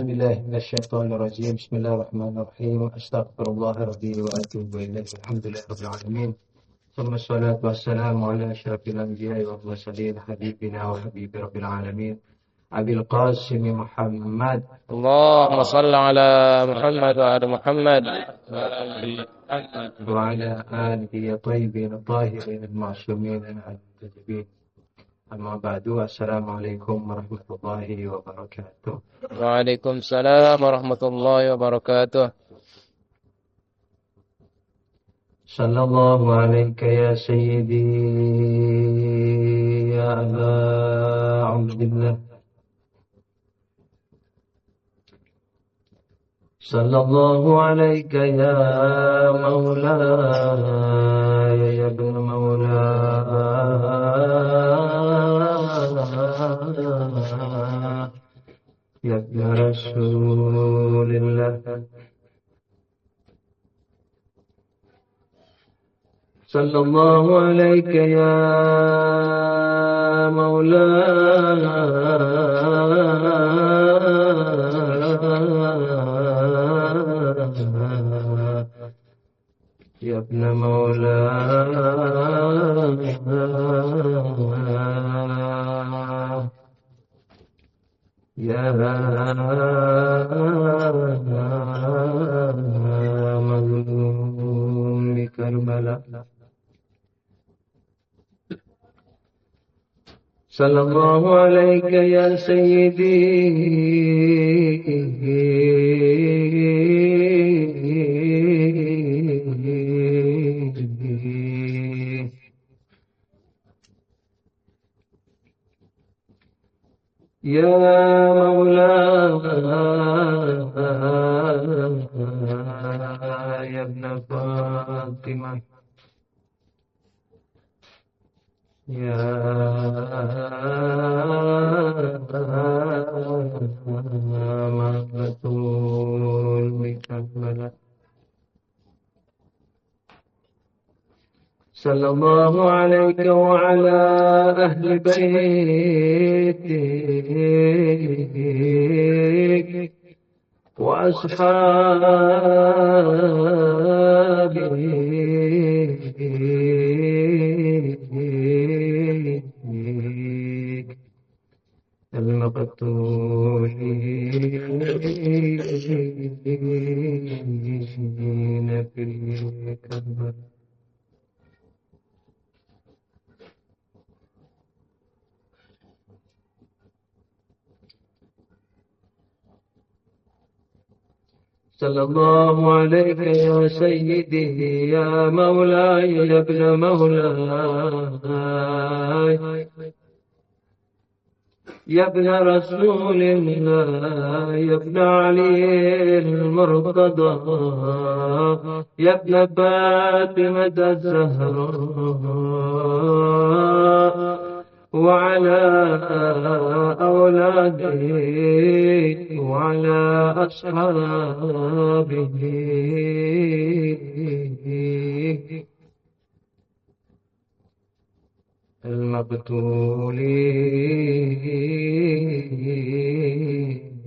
بالله من الشيطان الرجيم. بسم الله الرحمن الرحيم. أستغفر الله ربي وأتوب إليه. الحمد لله رب العالمين، ثم الصلاة والسلام على أشرف الأنبياء والمرسلين، حبيبنا وحبيب رب العالمين أبي القاسم محمد. اللهم صل على محمد وعلى محمد وعلى آله الطيبين الطاهرين المعصومين المنتجبين. أما بعد، السلام عليكم ورحمة الله وبركاته. وعليكم السلام ورحمة الله وبركاته. صلى الله عليك يا سيدي يا أبا عبد الله. صلى الله عليك يا مولاي يا ابن مولاي يا ابن رسول الله. صلى الله عليك يا مولاي يا ابن مولاي يا مظلوم بكربلاء. صلى الله عليك يا سيدي يا مولاي يا ابن فاطمة يا مقتول بكربلاء. صلى الله عليك وعلى أهل بيتك وأصحابك المقتولين في الكربلاء. صلى الله عليك يا سيدي يا مولاي يا ابن مولاي يا ابن رسول الله يا ابن علي المرتضى يا ابن فاطمة الزهراء وعلى أولاده وعلى أصحابه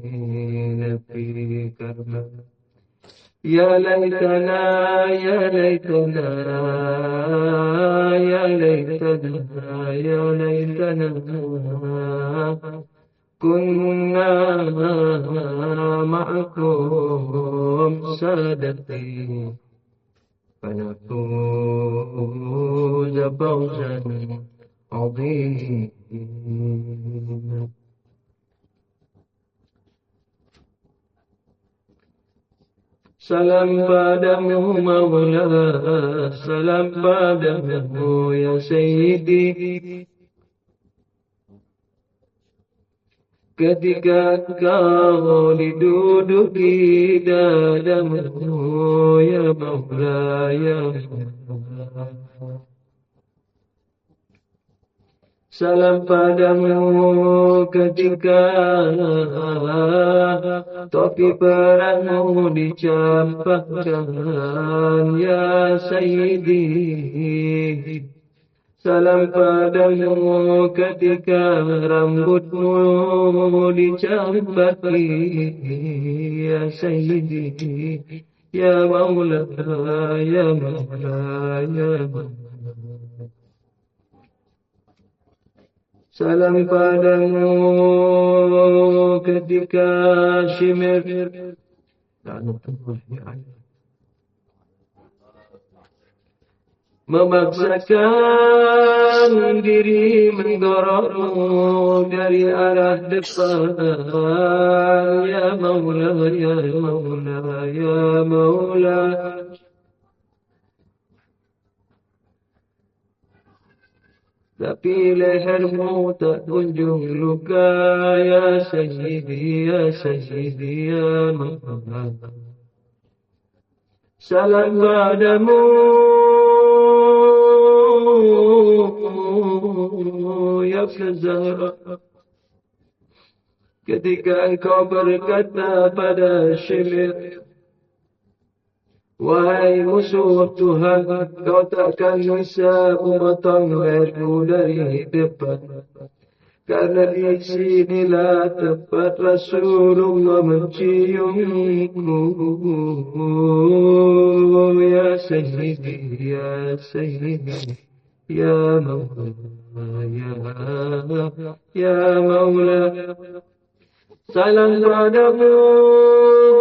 المقتولين في كربلاء. يا ليتنا يا ليتنا يا ليتنا يا ليتنا كنا معكم سادتي فنفوز فوزا عظيما. Salam padamu Maula, salam padamu ya Sayyidi. Ketika kau diduduki dadamu ya Maula ya Maula. Salam padamu ketika topi perangmu dicampakkan ya Sayyidi. Salam padamu ketika rambutmu dicabaki, ya Sayyidi, ya Maula, ya Maula, ya Maula. Salam padamu ketika Shimir memaksakan diri mendorongmu dari arah depan, ya Maula, ya Maula, ya Maula. Tapi lehermu tak kunjung luka, ya Sayyidi, ya Sayyidi, ya Maula. Salam padamu ya Zahra, ketika engkau berkata pada Shimir, wahai musuh Tuhan, kau takkan bisa memotong leherku dari depan, karena di sinilah tempat Rasulullah menciumku, ya Sayyidi, ya Sayyidi, ya Maula, ya Maula. Salam padamu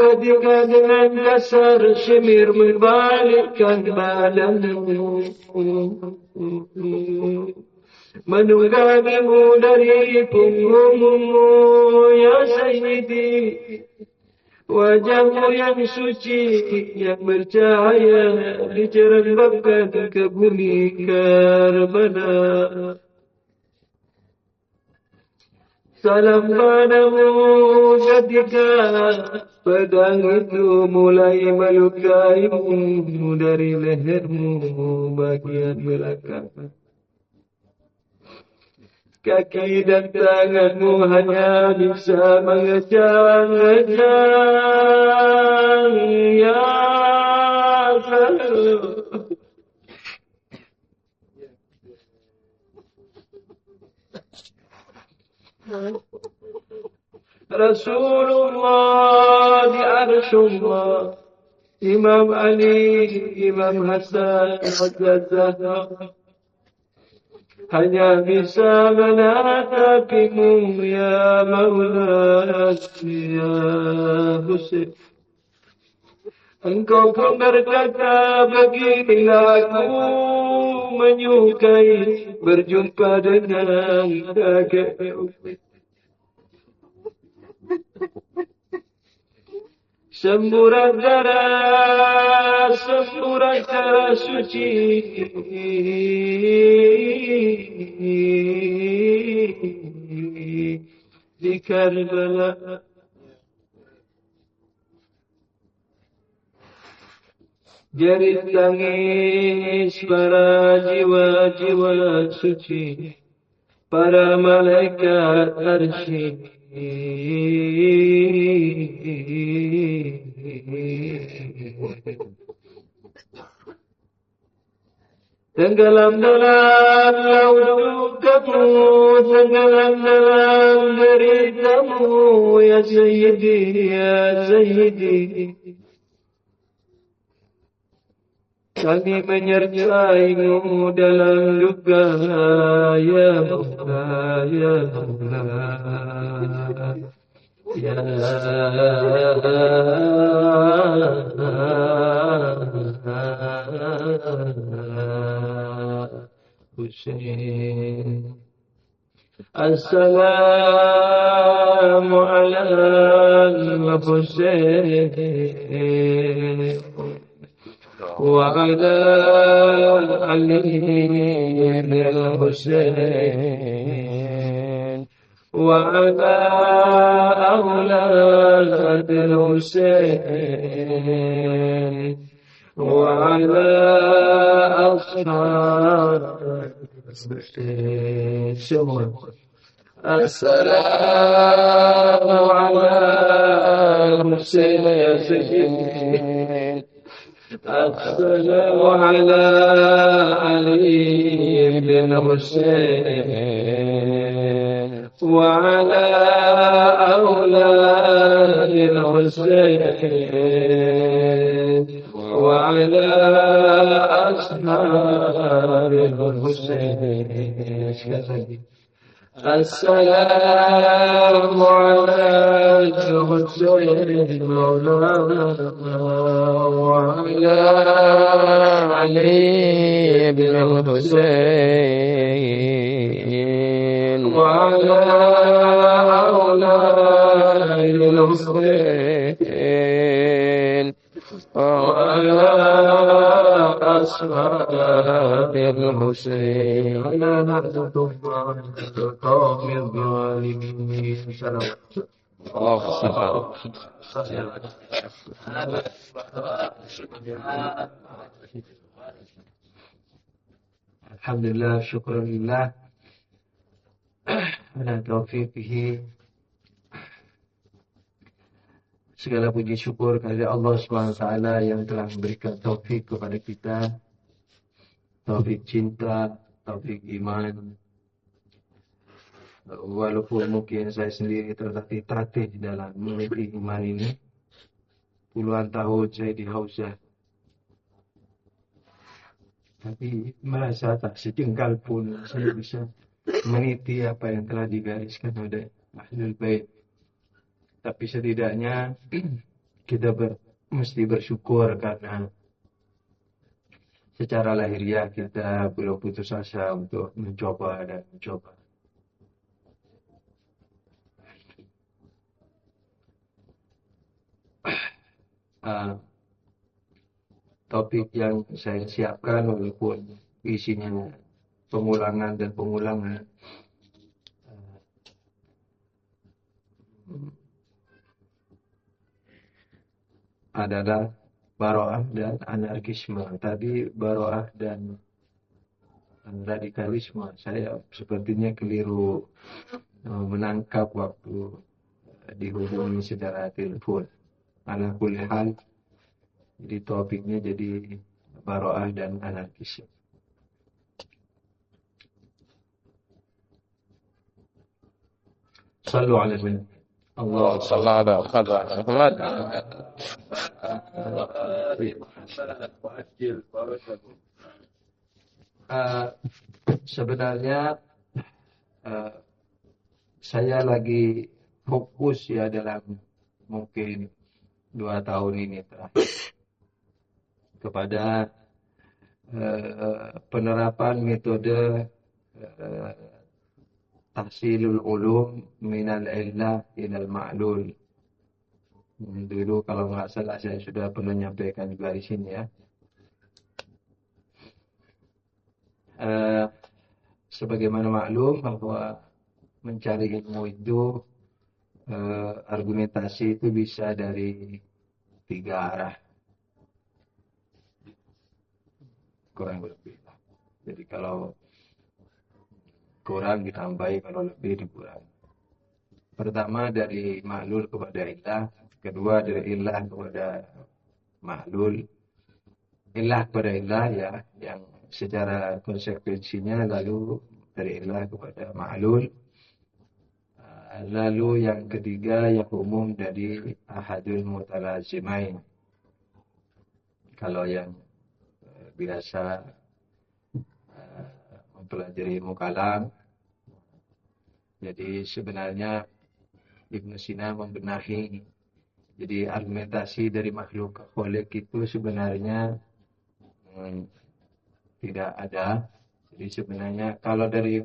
ketika dengan kasar Shimir membalikkan badanmu, menunggangimu dari punggungmu, ya Sayyidi. Wajahmu yang suci, yang bercahaya, dicerembabkan ke bumi Karbala. Salam padamu ketika pedang itu mulai melukaimu dari lehermu bagian belakang. Kaki dan tanganmu hanya bisa mengejang-ngejang, ya Rasul. Rasulullah di Arshullah, Imam Ali, Imam Hasan, Zahra hanya bisa menatapimu, ya Maula, ya Husain. Engkau pun berkata, beginilah aku menyukai berjumpa dengan kakekku. Semburat darah suci di Karbala. Jerit tangis para jiwa-jiwa suci, para malaikat arsy. Tenggelam dalam laut kamu, tenggelam dalam deritamu, ya Sayyidi, ya Sayyidi. Kami menyertaimu dalam duka, ya Maula, ya Maula, ya Husain. Assalamu ala Husain wa ala Ali al-Husain wa ala awlad al-Husain wa ala ashab semua. Assalamu ala Husain السلام على علي بن حسين وعلى أولاد الحسين وعلى أصحاب الحسين. السلام على الحسين مولانا وعلى علي بن الحسين وعلى أولاد الحسين وعلى أصحاب الحسين ولا نعبد القوم الظالمين. Alhamdulillah, syukurillah ala taufiqihi. Segala puji syukur kepada Allah SWT yang telah memberikan taufik kepada kita, taufik cinta, taufik iman. Walaupun mungkin saya sendiri tertatih-tatih dalam memiliki iman ini, puluhan tahun saya di Hausah, tapi merasa tak sejengkal pun saya bisa meniti apa yang telah digariskan oleh Ahlul Bait. Tapi setidaknya kita mesti bersyukur karena secara lahiriah kita belum putus asa untuk mencoba dan mencoba. Topik yang saya siapkan walaupun isinya pengulangan dan pengulangan, adalah baroah dan anarkisme. Tadi baroah dan radikalisme saya sepertinya keliru menangkap waktu dihubungi secara telepon. Ala kulli hal, jadi topiknya jadi baroah dan anarkisme. Sallu ala nabi. Allah sallallahu alaihi Muhammad. Sebenarnya saya lagi fokus ya dalam mungkin 2 tahun ini terakhir kepada penerapan metode tahsilul ulum minal illah ilal ma'lul. Dulu kalau nggak salah saya sudah pernah menyampaikan juga di sini ya. Sebagaimana maklum bahwa mencari ilmu itu argumentasi itu bisa dari 3 arah kurang lebih. Jadi kalau kurang ditambahi, kalau lebih dikurangi. Pertama dari ma'lul kepada illah, kedua dari illah kepada ma'lul. Illah kepada illah ya, yang secara konsekuensinya, lalu dari illah kepada ma'lul. Lalu yang ketiga yang umum dari ahadul mutalazimain. Kalau yang biasa mempelajari ilmu kalam, jadi sebenarnya Ibnu Sina membenahi, jadi argumentasi dari makhluk ke khalik itu sebenarnya tidak ada. Jadi sebenarnya kalau dari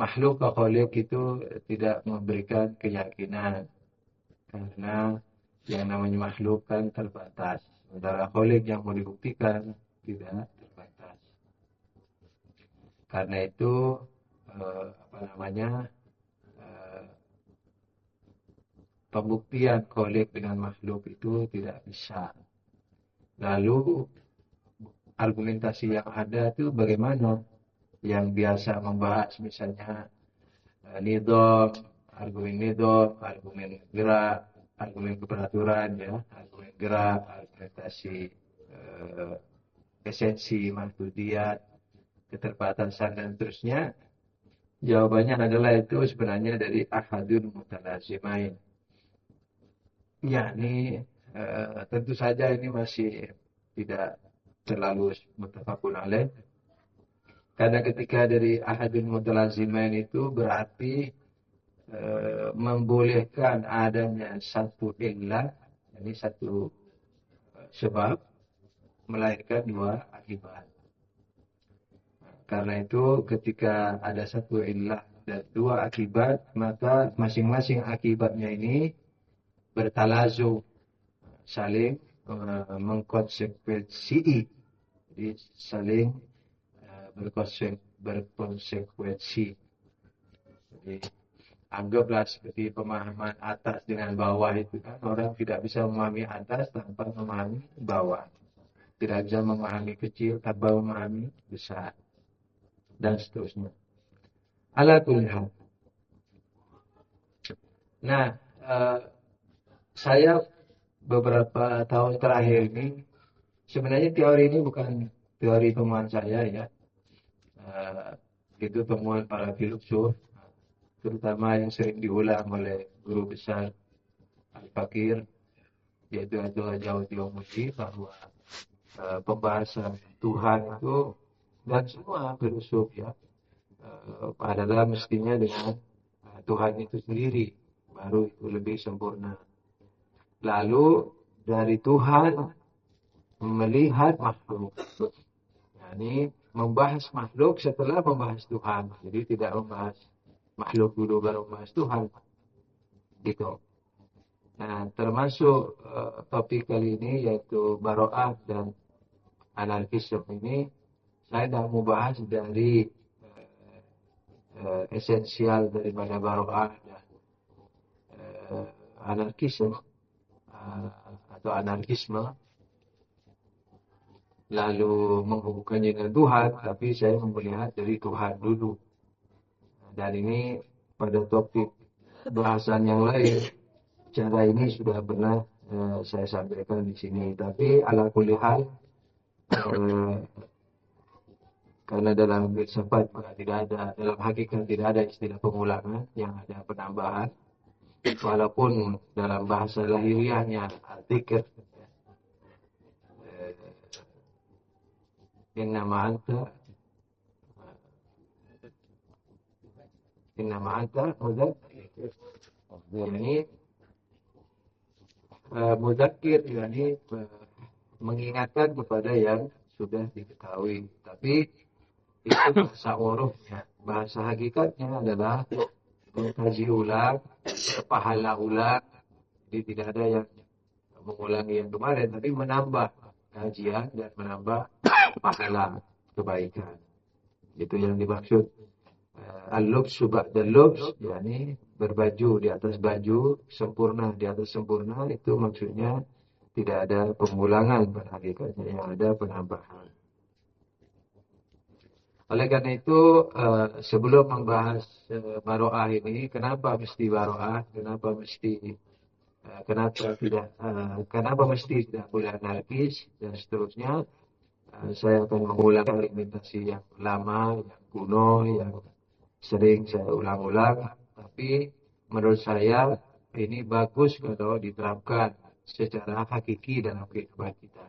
makhluk ke khalik itu tidak memberikan keyakinan, karena yang namanya makhluk kan terbatas. Sementara khalik yang mau dibuktikan tidak terbatas. Karena itu pembuktian khalik dengan makhluk itu tidak bisa. Lalu argumentasi yang ada itu bagaimana? Yang biasa membahas misalnya nidham, argumen gerak, argumen keperaturan ya, argumen gerak, argumentasi esensi Mahdudiyat, keterbatasan dan seterusnya? Jawabannya adalah itu sebenarnya dari ahadun mutalazimain. Yakni tentu saja ini masih tidak terlalu muttafaqun alaih. Karena ketika dari ahadun mutalazimain itu berarti membolehkan adanya satu illah, ini satu sebab melahirkan dua akibat. Karena itu ketika ada satu illah dan dua akibat, maka masing-masing akibatnya ini bertalazum, saling mengkonsekuensi. Jadi saling berkonsekuensi. Jadi anggaplah seperti pemahaman atas dengan bawah itu kan, orang tidak bisa memahami atas tanpa memahami bawah. Tidak bisa memahami kecil tanpa memahami besar. Dan seterusnya. Ala kulli hal. Nah, saya beberapa tahun terakhir ini, sebenarnya teori ini bukan teori temuan saya ya. Itu temuan para filosof, terutama yang sering diulang oleh guru besar Al-Fakir, yaitu Abdullah Jaudi bahwa pembahasan Tuhan itu dan semua filosof ya adalah mestinya dengan Tuhan itu sendiri, baru itu lebih sempurna. Lalu dari Tuhan melihat makhluk, yani membahas makhluk setelah membahas Tuhan. Jadi tidak membahas makhluk dulu baru membahas Tuhan, gitu. Nah, termasuk topik kali ini yaitu Baro'ah dan anarkisme ini, saya tidak mau bahas dari esensial daripada Baro'ah dan anarkisme atau anarkisme, lalu menghubungkannya dengan Tuhan, tapi saya melihat dari Tuhan dulu. Dan ini pada topik bahasan yang lain, cara ini sudah pernah saya sampaikan di sini. Tapi ala kulli hal, karena dalam filsafat tidak ada, dalam hakikat tidak ada istilah pengulangan, yang ada penambahan. Walaupun dalam bahasa lahiriahnya al-dzikr, innama anta mudzakir. Yani mudzakir, yani mengingatkan kepada yang sudah diketahui. Tapi itu bahasa urufnya. Bahasa hakikatnya adalah mengkaji ulang, pahala ulang. Jadi tidak ada yang mengulangi yang kemarin, tapi menambah kajian dan menambah pahala kebaikan. Itu yang dimaksud al-lubsu ba'dal lubs, yakni berbaju di atas baju, sempurna di atas sempurna. Itu maksudnya tidak ada pengulangan pada hakikatnya, yang ada penambahan. Oleh karena itu, sebelum membahas Baro'ah ini, kenapa mesti Baro'ah, kenapa mesti tidak boleh anarkis dan seterusnya, saya akan mengulang argumentasi yang lama, yang kuno, yang sering saya ulang-ulang. Tapi menurut saya ini bagus kalau diterapkan secara hakiki dalam kehidupan kita.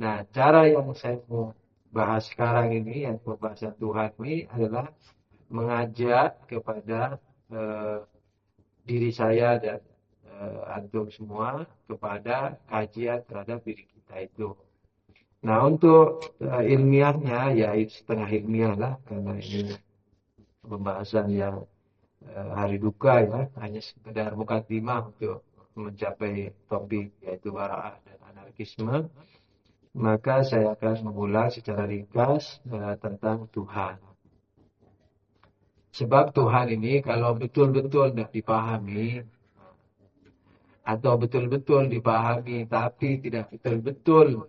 Nah, cara yang saya mau bahas sekarang ini, yang pembahasan Tuhan ini, adalah mengajak kepada diri saya dan antum semua kepada kajian terhadap diri kita itu. Nah, untuk ilmiahnya ya setengah ilmiah lah, karena ini pembahasan yang hari duka ya, hanya sekedar mukadimah untuk mencapai topik yaitu Baro'ah dan anarkisme. Maka saya akan mengulang secara ringkas tentang Tuhan. Sebab Tuhan ini kalau betul-betul tidak dipahami, atau betul-betul dipahami tapi tidak betul-betul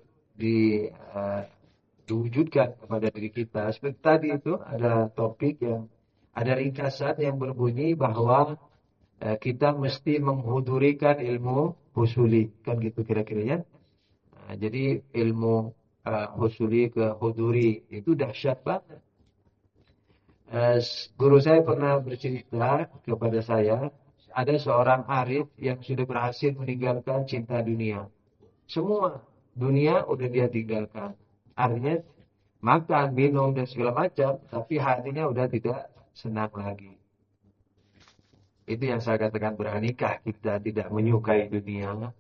diwujudkan kepada diri kita. Seperti tadi itu ada topik yang ada ringkasan yang berbunyi bahwa kita mesti menghudurikan ilmu husuli, kan gitu kira-kira ya. Nah, jadi ilmu husuli ke huduri itu dahsyat banget. Guru saya pernah bercerita kepada saya, ada seorang arif yang sudah berhasil meninggalkan cinta dunia. Semua dunia udah dia tinggalkan. Artinya makan, minum, dan segala macam, tapi hatinya udah tidak senang lagi. Itu yang saya katakan, beranikah kita tidak menyukai dunia?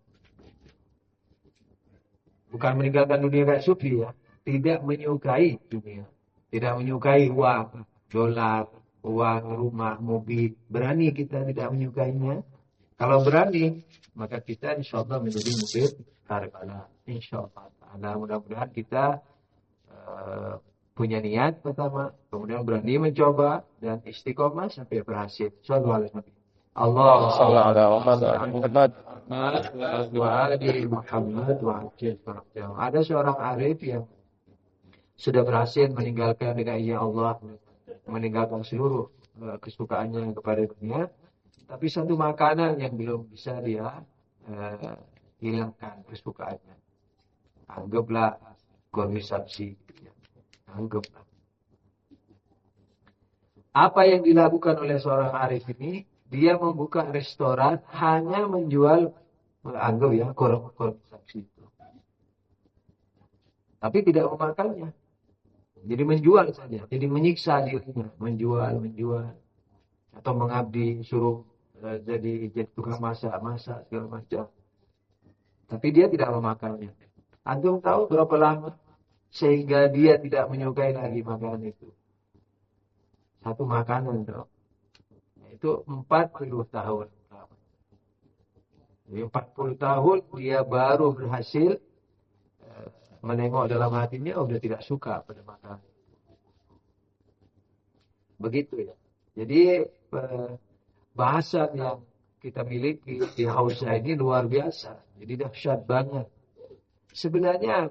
Bukan meninggalkan dunia kayak sufi ya. Tidak menyukai dunia. Tidak menyukai uang, dolar, uang, rumah, mobil. Berani kita tidak menyukainya. Kalau berani, maka kita insya Allah menjadi murid Karbala. Insya Allah. Nah, mudah-mudahan kita punya niat pertama, kemudian berani mencoba, dan istiqomah sampai berhasil. Sallallahu alaihi wasallam. Allah Sallallahu alaihi Muhammad. wa ali Muhammad wa ajil farajah. Ada seorang arif yang sudah berhasil meninggalkan dengan izin Allah, meninggalkan seluruh kesukaannya kepada dunia, tapi satu makanan yang belum bisa dia hilangkan kesukaannya. Anggaplah konsumsi. Anggaplah. Apa yang dilakukan oleh seorang arif ini? Dia membuka restoran hanya menjual, anggap ya, konsumsi itu. Tapi tidak memakannya. Jadi menjual saja. Jadi menyiksa dirinya. Menjual. Atau mengabdi, suruh jadi tukang masak segala macam. Tapi dia tidak memakannya. Antum tahu berapa lama sehingga dia tidak menyukai lagi makanan itu? Satu makanan tuh. Itu 40 tahun. Jadi 40 tahun dia baru berhasil menengok dalam hatinya, udah tidak suka pada makanan. Begitu ya. Jadi bahasa yang kita miliki di Hausa ini luar biasa. Jadi dahsyat banget. Sebenarnya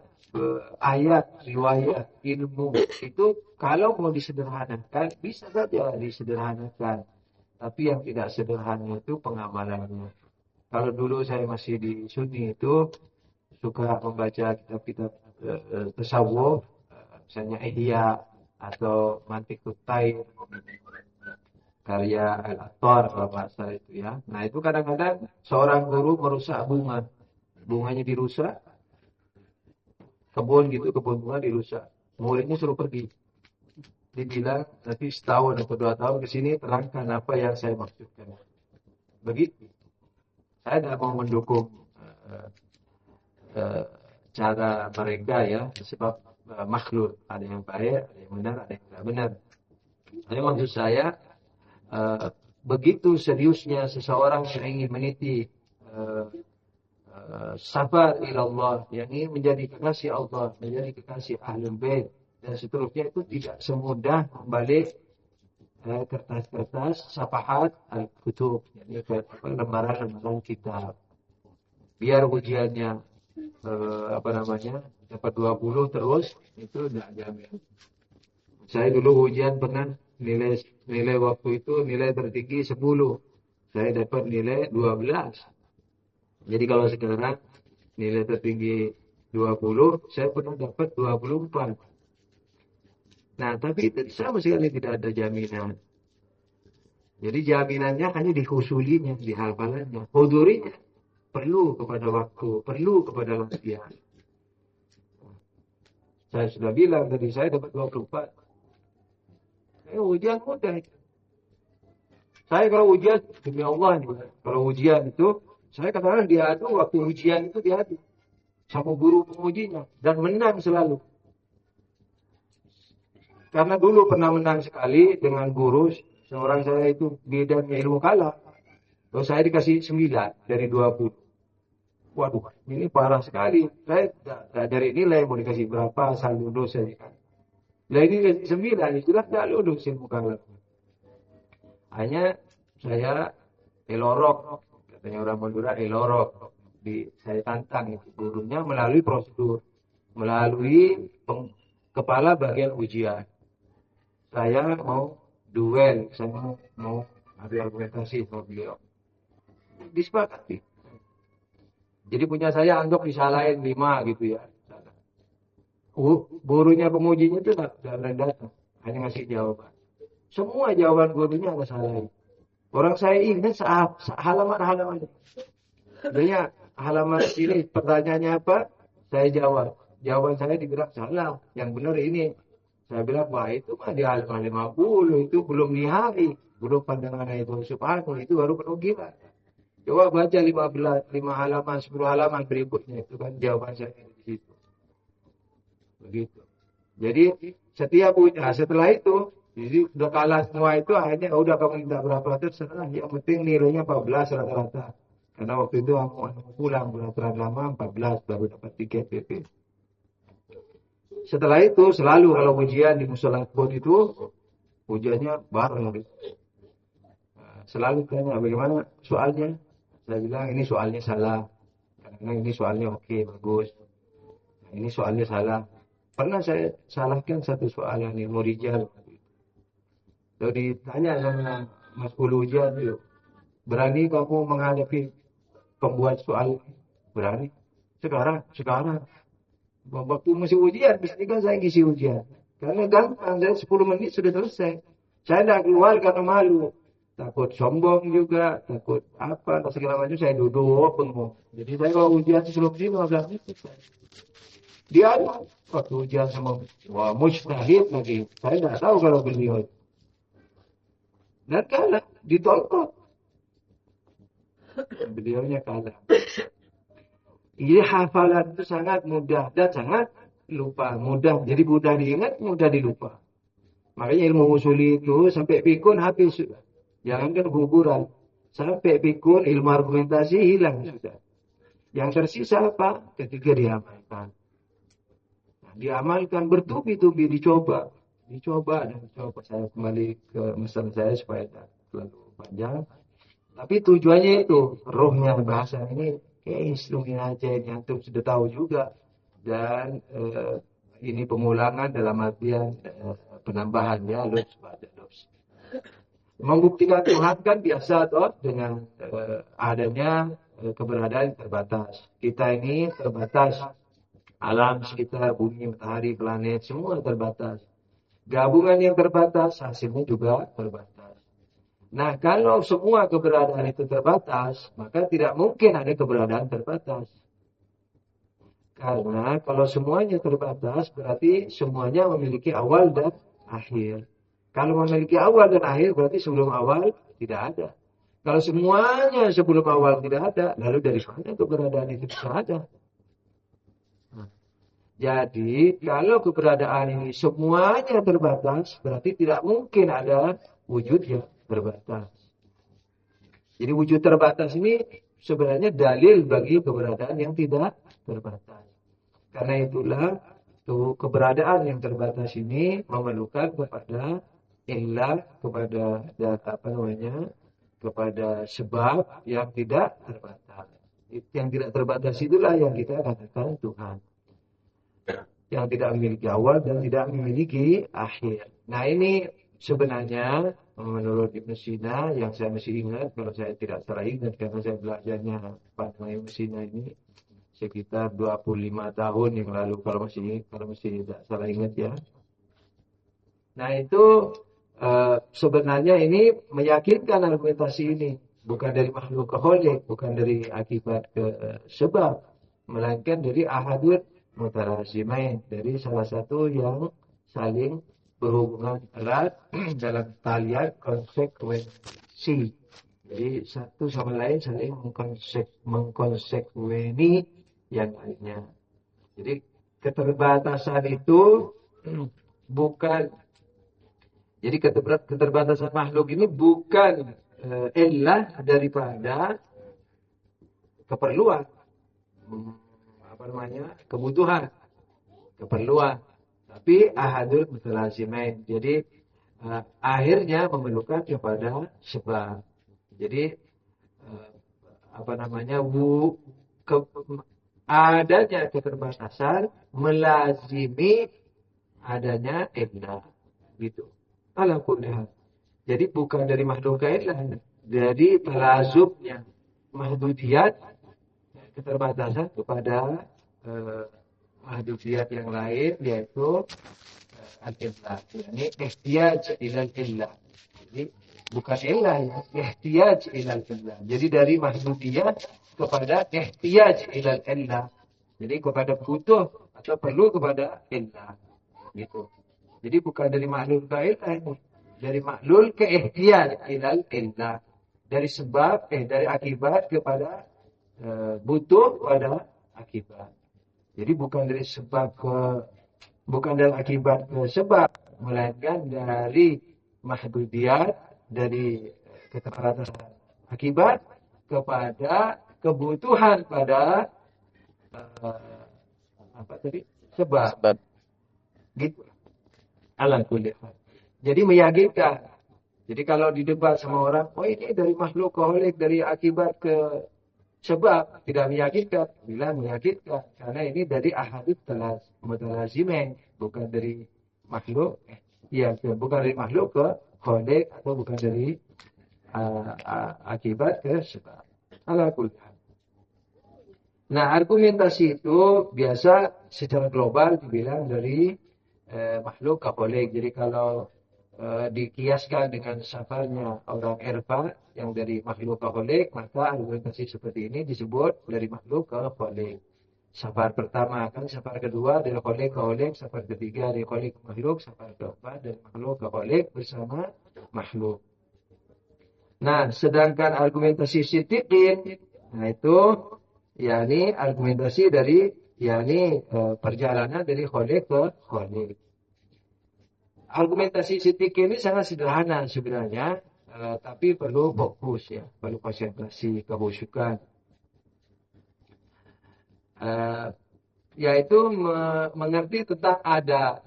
ayat, riwayat, ilmu itu kalau mau disederhanakan, bisa saja disederhanakan. Tapi yang tidak sederhana itu pengamalannya. Kalau dulu saya masih di Sunni itu suka membaca kitab-kitab tasawuf, misalnya Ihya atau Mantiqut Tair, karya Al-Attar kalau bahasa itu ya. Nah itu kadang-kadang seorang guru merusak bunga, bunganya dirusak, kebun bunga dirusak, muridnya suruh pergi. Dibilang nanti setahun atau 2 tahun ke sini terangkan apa yang saya maksudkan. Begitu. Saya tidak mau mendukung cara mereka ya, sebab makhluk ada yang baik, ada yang benar, ada yang tidak benar. Tapi maksud saya begitu seriusnya seseorang yang ingin meniti sabar ilallah, yang ingin menjadi kekasih Allah, menjadi kekasih Ahlul Bait dan seterusnya, itu tidak semudah membalik kertas-kertas safahat al-kutub, yani lembaran-lembaran kitab. Biar ujiannya dapat 20 terus, itu tidak jamin. Saya dulu ujian pernah nilai waktu itu nilai tertinggi 10. Saya dapat nilai 12. Jadi kalau sekarang nilai tertinggi 20, saya pernah dapat 24. Nah, tapi itu sama sekali tidak ada jaminan. Jadi jaminannya hanya di husulinya, di hafalannya. Hudurinya perlu kepada waktu, perlu kepada latihan. Saya sudah bilang tadi, saya dapat 24. Ujian mudah. Saya kalau ujian, demi Allah, kalau ujian itu, saya kadang-kadang diadu, waktu ujian itu diadu sama guru pengujinya, dan menang selalu. Karena dulu pernah menang sekali dengan guru, seorang saya itu bidangnya ilmu kalam. Terus saya dikasih 9 dari 20. Waduh, ini parah sekali. Saya dari nilai mau dikasih berapa, asal lulus saja kan. Nah ini 9, sudah tidak lulus ilmu kalam. Hanya saya elorok, katanya orang Madura elorok. Saya tantang itu gurunya melalui prosedur, melalui kepala bagian ujian. Saya mau duel, saya mau adu argumentasi sama beliau. Disepakati. Jadi punya saya anggap disalahin 5 gitu ya. Gurunya pengujinya itu nggak berani datang, hanya ngasih jawaban. Semua jawaban gurunya ada salahnya. Orang saya ingat halaman-halaman. Sebenarnya halaman ini pertanyaannya apa? Saya jawab. Jawaban saya dibilang salah. Yang benar ini. Saya bilang, wah itu mah di halaman 50. Itu belum nihai. Belum pandangan itu subhanahu. Itu baru penugilan. Coba baca 5 halaman, 10 halaman berikutnya. Itu kan jawaban saya di situ. Begitu. Jadi setiap setelah itu, jadi udah kalah semua itu akhirnya udah kamu minta berapa terserah. Yang penting nilainya 14 rata-rata. Karena waktu itu aku pulang beraturan lama 14 baru dapat tiket PP. Setelah itu selalu kalau ujian di musola pun itu ujiannya bareng. Selalu tanya bagaimana soalnya. Saya bilang ini soalnya salah. Karena ini soalnya oke bagus. Ini soalnya salah. Pernah saya salahkan satu soal yang ilmu rijal. Lalu ditanya sama Mas Guru ujian itu, berani kamu menghadapi pembuat soal? Berani. Sekarang. Waktu masih ujian, biasanya kan saya ngisi ujian. Karena gampang, saya 10 menit sudah selesai. Saya tidak keluar karena malu. Takut sombong juga, takut apa, segala macam saya duduk bengong. Jadi saya kalau ujian sebelum ini 15 menit. Dia waktu ujian sama mujtahid lagi. Saya tidak tahu kalau beliau. Dan kalah, ditolak. Beliaunya kalah. Jadi hafalan itu sangat mudah dan sangat lupa. Mudah, jadi mudah diingat, mudah dilupa. Makanya ilmu usuli itu sampai pikun habis sudah. Jangankan kuburan. Sampai pikun ilmu argumentasi hilang sudah. Yang tersisa apa? Ketika diamalkan. Nah, diamalkan bertubi-tubi dicoba. Dicoba. Saya kembali ke masalah saya supaya tidak terlalu panjang. Tapi tujuannya itu, rohnya bahasa ini kayak instrumen aja yang antum sudah tahu juga. Dan ini pengulangan dalam artian penambahan ya, lutf pada lutf. Membuktikan Tuhan kan biasa toh dengan adanya keberadaan terbatas. Kita ini terbatas. Alam sekitar bumi, matahari, planet semua terbatas. Gabungan yang terbatas hasilnya juga terbatas. Nah, kalau semua keberadaan itu terbatas, maka tidak mungkin ada keberadaan terbatas. Karena kalau semuanya terbatas, berarti semuanya memiliki awal dan akhir. Kalau memiliki awal dan akhir, berarti sebelum awal tidak ada. Kalau semuanya sebelum awal tidak ada, lalu dari mana keberadaan itu bisa ada? Jadi, kalau keberadaan ini semuanya terbatas, berarti tidak mungkin ada wujud yang terbatas. Jadi wujud terbatas ini sebenarnya dalil bagi keberadaan yang tidak terbatas. Karena itulah keberadaan yang terbatas ini memerlukan kepada illah, kepada kepada sebab yang tidak terbatas. Yang tidak terbatas itulah yang kita katakan Tuhan. Yang tidak memiliki awal dan tidak memiliki akhir. Nah ini sebenarnya menurut Ibnu Sina yang saya masih ingat, kalau saya tidak salah ingat karena saya belajarnya pada Ibnu Sina ini sekitar 25 tahun yang lalu kalau masih tidak salah ingat ya. Nah itu sebenarnya ini meyakinkan argumentasi ini bukan dari makhluk ke kholik, bukan dari akibat ke sebab, melainkan dari ahadut mutalazimain, dari salah satu yang saling berhubungan erat dalam talian konsekuensi. Jadi satu sama lain saling mengkonsekueni yang lainnya. Jadi keterbatasan itu bukan, jadi keterbatasan makhluk ini bukan illah daripada keperluan, kebutuhan, keperluan. Tapi ahadul mutalazimain. Jadi akhirnya memerlukan kepada sebab. Jadi adanya keterbatasan melazimi adanya illah. Gitu. Ala kulli hal. Jadi bukan dari makhluk ke illah. Jadi talazubnya mahdudiyat keterbatasan kepada mahdudiyat yang lain, yaitu al-illah. Ini ihtiyaj ilal illah. Jadi bukan illah ya, ihtiyaj ilal illah. Jadi dari mahdudiyat kepada ihtiyaj ilal illah. Jadi kepada butuh atau perlu kepada illah. Gitu. Jadi bukan dari maklul ke illah ini. Dari maklul ke ihtiyaj ilal illah. Dari sebab, dari akibat kepada butuh pada akibat. Jadi bukan dari sebab ke, bukan dari akibat ke sebab, melainkan dari mahdudiyat, dari keterbatasan akibat kepada kebutuhan pada apa tadi? Sebab. Sebab. Gitu. Ala kulli hal. Jadi meyakinkan. Jadi kalau didebat sama orang, oh ini dari makhluk kholik, dari akibat ke sebab, tidak meyakinkan. Bilang meyakinkan. Karena ini dari ahadits mutalazimah, bukan dari makhluk. Ya, bukan dari makhluk ke kholik, atau bukan dari akibat ke sebab. Ala kulli hal. Nah, argumentasi itu biasa secara global dibilang dari makhluk ke kholik. Jadi kalau dikiaskan dengan safarnya orang Eropa yang dari makhluk ke kholik, maka argumentasi seperti ini disebut dari makhluk ke kholik. Safar pertama kan, safar kedua dari kholik ke kholik, safar ketiga dari kholik ke makhluk, safar keempat dari makhluk ke kholik bersama makhluk. Nah, sedangkan argumentasi Siddiqin, nah itu yakni argumentasi dari perjalanan dari kholik ke kholik. Argumentasi Siddiq ini sangat sederhana sebenarnya, tapi perlu fokus ya, perlu konsentrasi, kehusukan. Yaitu mengerti tentang ada.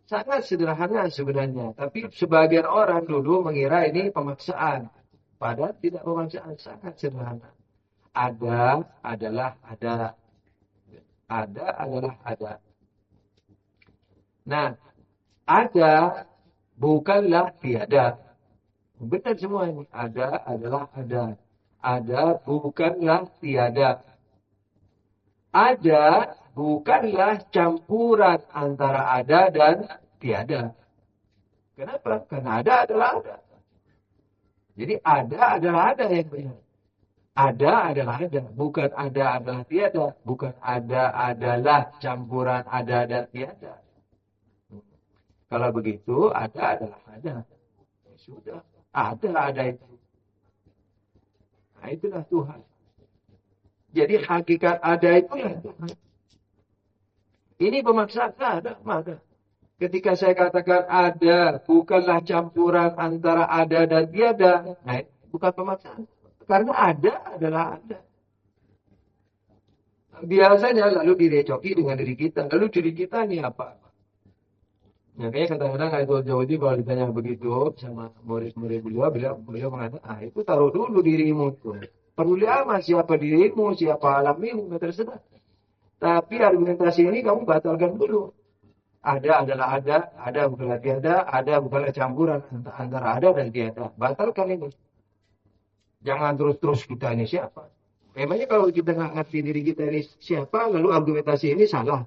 Sangat sederhana sebenarnya, tapi sebagian orang dulu mengira ini pemaksaan. Padahal tidak pemaksaan, sangat sederhana. Ada adalah ada. Ada adalah ada. Nah, ada bukanlah tiada. Benar semua ini. Ada adalah ada. Ada bukanlah tiada. Ada bukanlah campuran antara ada dan tiada. Kenapa? Karena ada adalah ada. Jadi ada adalah ada yang benar. Ada adalah ada. Bukan ada adalah tiada. Bukan ada adalah campuran ada dan tiada. Kalau begitu, ada adalah ada. Ya sudah, ada itu. Nah, itulah Tuhan. Jadi hakikat ada itulah Tuhan. Ini pemaksaan ada, maka. Ketika saya katakan ada, bukanlah campuran antara ada dan tiada. Nah, bukan pemaksaan. Karena ada adalah ada. Biasanya lalu direcoki dengan diri kita. Lalu diri kita ini apa? Makanya kadang-kadang Aibul Jawadi kalau ditanya begitu sama murid-murid beliau mengatakan, itu taruh dulu dirimu itu. Perlu amat siapa dirimu, siapa alammu, nggak terserah. Tapi argumentasi ini kamu batalkan dulu. Ada adalah ada bukanlah tiada, ada bukanlah campuran antara ada dan tiada. Batalkan ini. Jangan terus-terus kita ini siapa. Memangnya kalau kita nggak ngerti diri kita ini siapa, lalu argumentasi ini salah.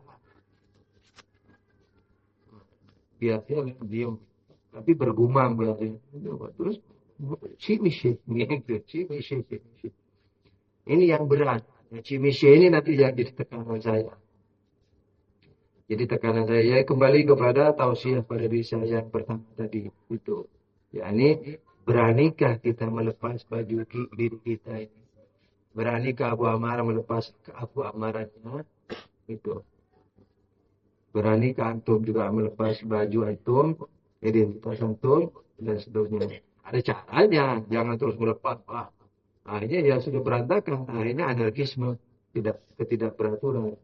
Biasanya diam, tapi bergumam biasanya. Terus cimishe, cimishe. Ini yang berat. Cimishe ini nanti yang jadi tekanan saya. Jadi tekanan saya kembali kepada tausiah pada diri saya yang pertama tadi itu. Yakni beranikah kita melepas baju diri kita ini? Beranikah Abu Ammar melepas Abu Ammarannya? Itu. Beranikah antum juga melepas baju antum, identitas antum, dan seterusnya. Ada caranya, jangan terus melepas. Akhirnya ya sudah berantakan, akhirnya anarkisme, ketidakberaturan.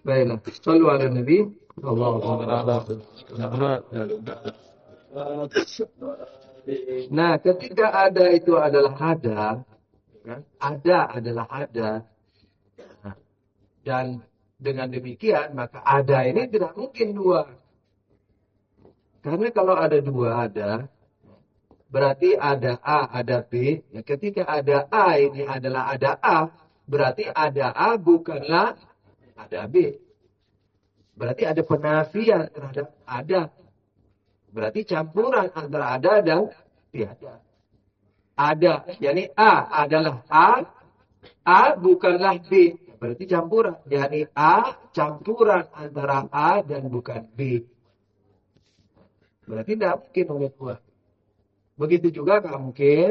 Baiklah, sallu ala Nabi. Nah, ketika ada itu adalah ada, kan? Ada adalah ada. Nah, dan dengan demikian, maka ada ini tidak mungkin dua. Karena kalau ada dua ada, berarti ada A, ada B. Ya, ketika ada A ini adalah ada A, berarti ada A bukanlah ada B. Berarti ada penafian terhadap ada. Berarti campuran antara ada dan tiada. Ada, yakni A adalah A bukanlah B. Berarti campuran, yakni A campuran antara A dan bukan B. Berarti tidak mungkin oleh dua. Begitu juga nggak mungkin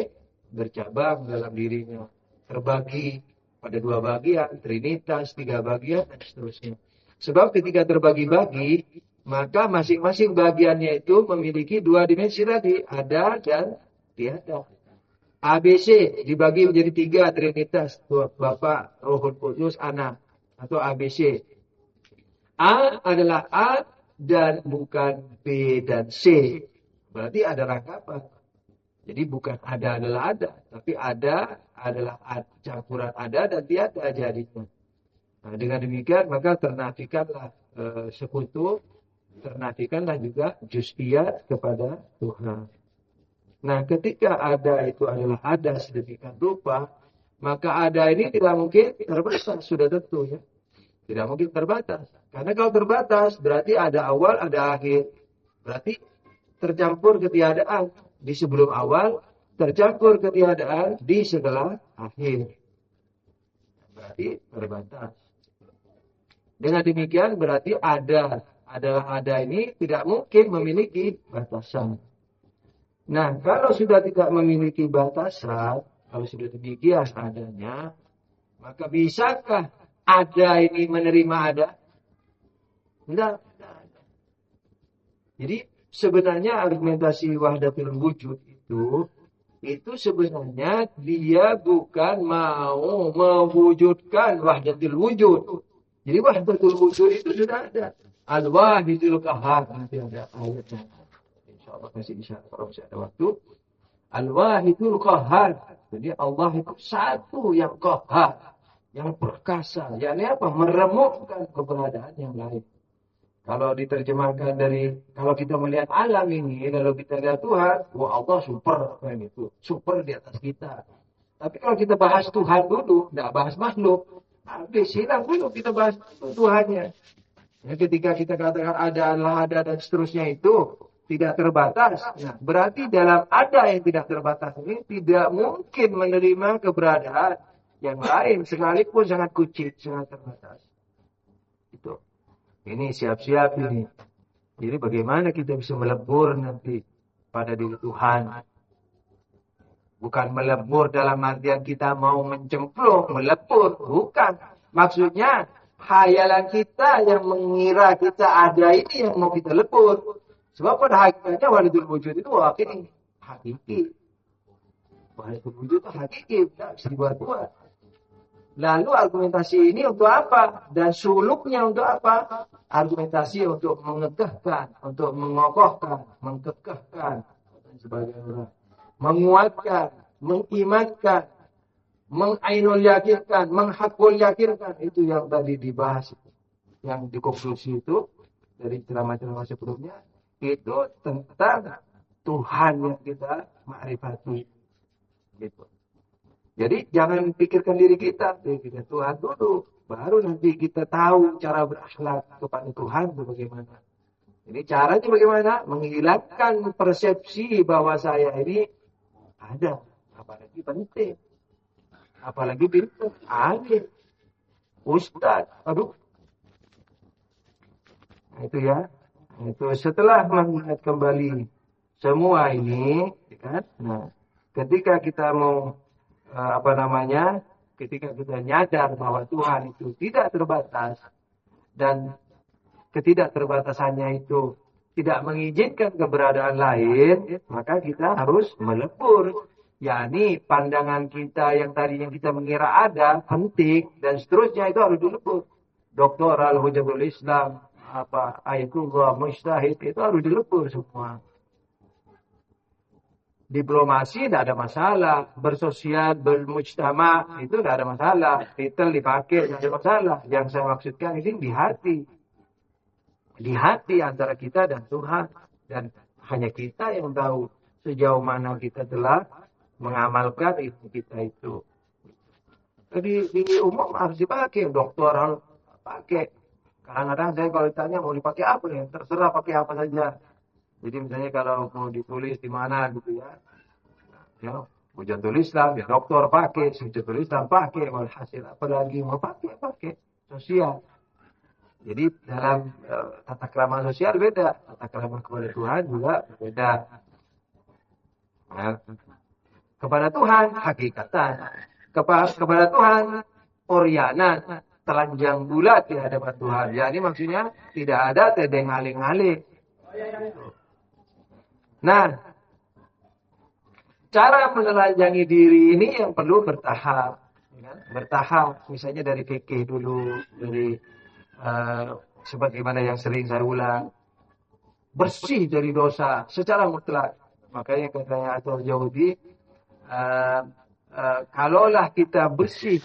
bercabang dalam dirinya. Terbagi pada dua bagian, trinitas, tiga bagian, dan seterusnya. Sebab ketika terbagi-bagi, maka masing-masing bagiannya itu memiliki dua dimensi tadi. Ada dan tiada. ABC dibagi menjadi tiga trinitas. Bapa, Rohul Kudus, Anak. Atau ABC. A adalah A dan bukan B dan C. Berarti ada rangkapan. Jadi bukan ada adalah ada, tapi ada adalah campuran ada dan tiada jadinya. Nah, dengan demikian maka ternafikanlah sekutu, ternafikanlah juga juz'iyat kepada Tuhan. Nah, ketika ada itu adalah ada sedemikian rupa, maka ada ini tidak mungkin terbatas, sudah tentu ya. Tidak mungkin terbatas. Karena kalau terbatas berarti ada awal, ada akhir. Berarti tercampur ketiadaan di sebelum awal, tercampur ketiadaan di setelah akhir. Berarti terbatas. Dengan demikian berarti ada ini tidak mungkin memiliki batasan. Nah, kalau sudah tidak memiliki batasan, kalau sudah demikian adanya, maka bisakah ada ini menerima ada? Tidak. Jadi sebenarnya argumentasi wahdatul wujud itu sebenarnya dia bukan mau mewujudkan wahdatul wujud. Jadi wahdatul wujud itu sudah ada. Al-wahidul qahhar, nanti ada ayatnya. Insyaallah masih bisa kalau masih ada waktu. Al-wahidul qahhar. Jadi Allah itu satu yang qahhar, yang perkasa. Yakni apa? Meremukkan keberadaan yang lain. Kalau diterjemahkan kalau kita melihat alam ini, lalu kita lihat Tuhan, wah Allah super, kan itu, super di atas kita. Tapi kalau kita bahas Tuhan dulu, tidak bahas makhluk, habis hilang dulu kita bahas Tuhannya. Ya, ketika kita katakan ada dan seterusnya itu tidak terbatas, nah, berarti dalam ada yang tidak terbatas ini tidak mungkin menerima keberadaan yang lain, sekalipun sangat kucing, sangat terbatas. Itu. Ini siap-siap ini. Jadi bagaimana kita bisa melebur nanti pada diri Tuhan. Bukan melebur dalam artian kita mau mencemplung, melebur. Bukan. Maksudnya khayalan kita yang mengira kita ada ini yang mau kita lebur. Sebab pada hakikatnya wahdatul wujud itu hakiki. Wahdatul wujud itu hakiki. Tidak bisa dibuat-buat. Lalu argumentasi ini untuk apa? Dan suluknya untuk apa? Argumentasi untuk mengegahkan, untuk mengokohkan, mengkekehkan, dan sebagainya. Menguatkan, mengimankan, mengainul yakinkan, menghakul yakinkan. Itu yang tadi dibahas. Yang dikonklusi itu, dari ceramah-ceramah sebelumnya, itu tentang Tuhan yang kita makrifati. Gitu. Jadi jangan pikirkan diri kita Tuhan dulu. Baru nanti kita tahu cara berakhlak kepada Tuhan itu bagaimana. Jadi caranya bagaimana? Menghilangkan persepsi bahwa saya ini ada. Apalagi penting. Apalagi pintar. Alim. Ustaz. Aduh. Nah, itu ya. Itu setelah mengingat kembali semua ini. Kan? Nah, ketika kita mau ketika kita nyadar bahwa Tuhan itu tidak terbatas dan ketidakterbatasannya itu tidak mengizinkan keberadaan lain, maka kita harus melebur. yakni pandangan kita yang tadinya kita mengira ada, penting dan seterusnya itu harus dilebur. Doktor Al-Hujjatul Islam, Ayatullah Mujtahid itu harus dilebur semua. Diplomasi tidak ada masalah, bersosial, bermujtama itu tidak ada masalah, titel dipakai tidak ada masalah. Yang saya maksudkan ini di hati antara kita dan Tuhan, dan hanya kita yang tahu sejauh mana kita telah mengamalkan ilmu kita itu. Jadi di umum harus dipakai, dokter harus pakai. Kadang-kadang saya kalau ditanya mau dipakai apa ya, terserah pakai apa saja. Jadi misalnya kalau mau ditulis di mana gitu ya hujan tulis lah, ya dokter pakai, hujan tulis lah pakai, walhasil apalagi mau pakai sosial. Jadi dalam tata krama sosial beda, tata krama kepada Tuhan juga beda. Nah, kepada Tuhan hakikatan, kepada Tuhan orianan, telanjang bulat di hadapan Tuhan. Jadi maksudnya tidak ada tedeng aling-aling. Nah, cara menelanjangi diri ini yang perlu bertahap. Bertahap, misalnya dari fikih dulu, dari sebagaimana yang sering saya ulang, bersih dari dosa secara mutlak. Makanya katanya Atul Jawdi, kalaulah kita bersih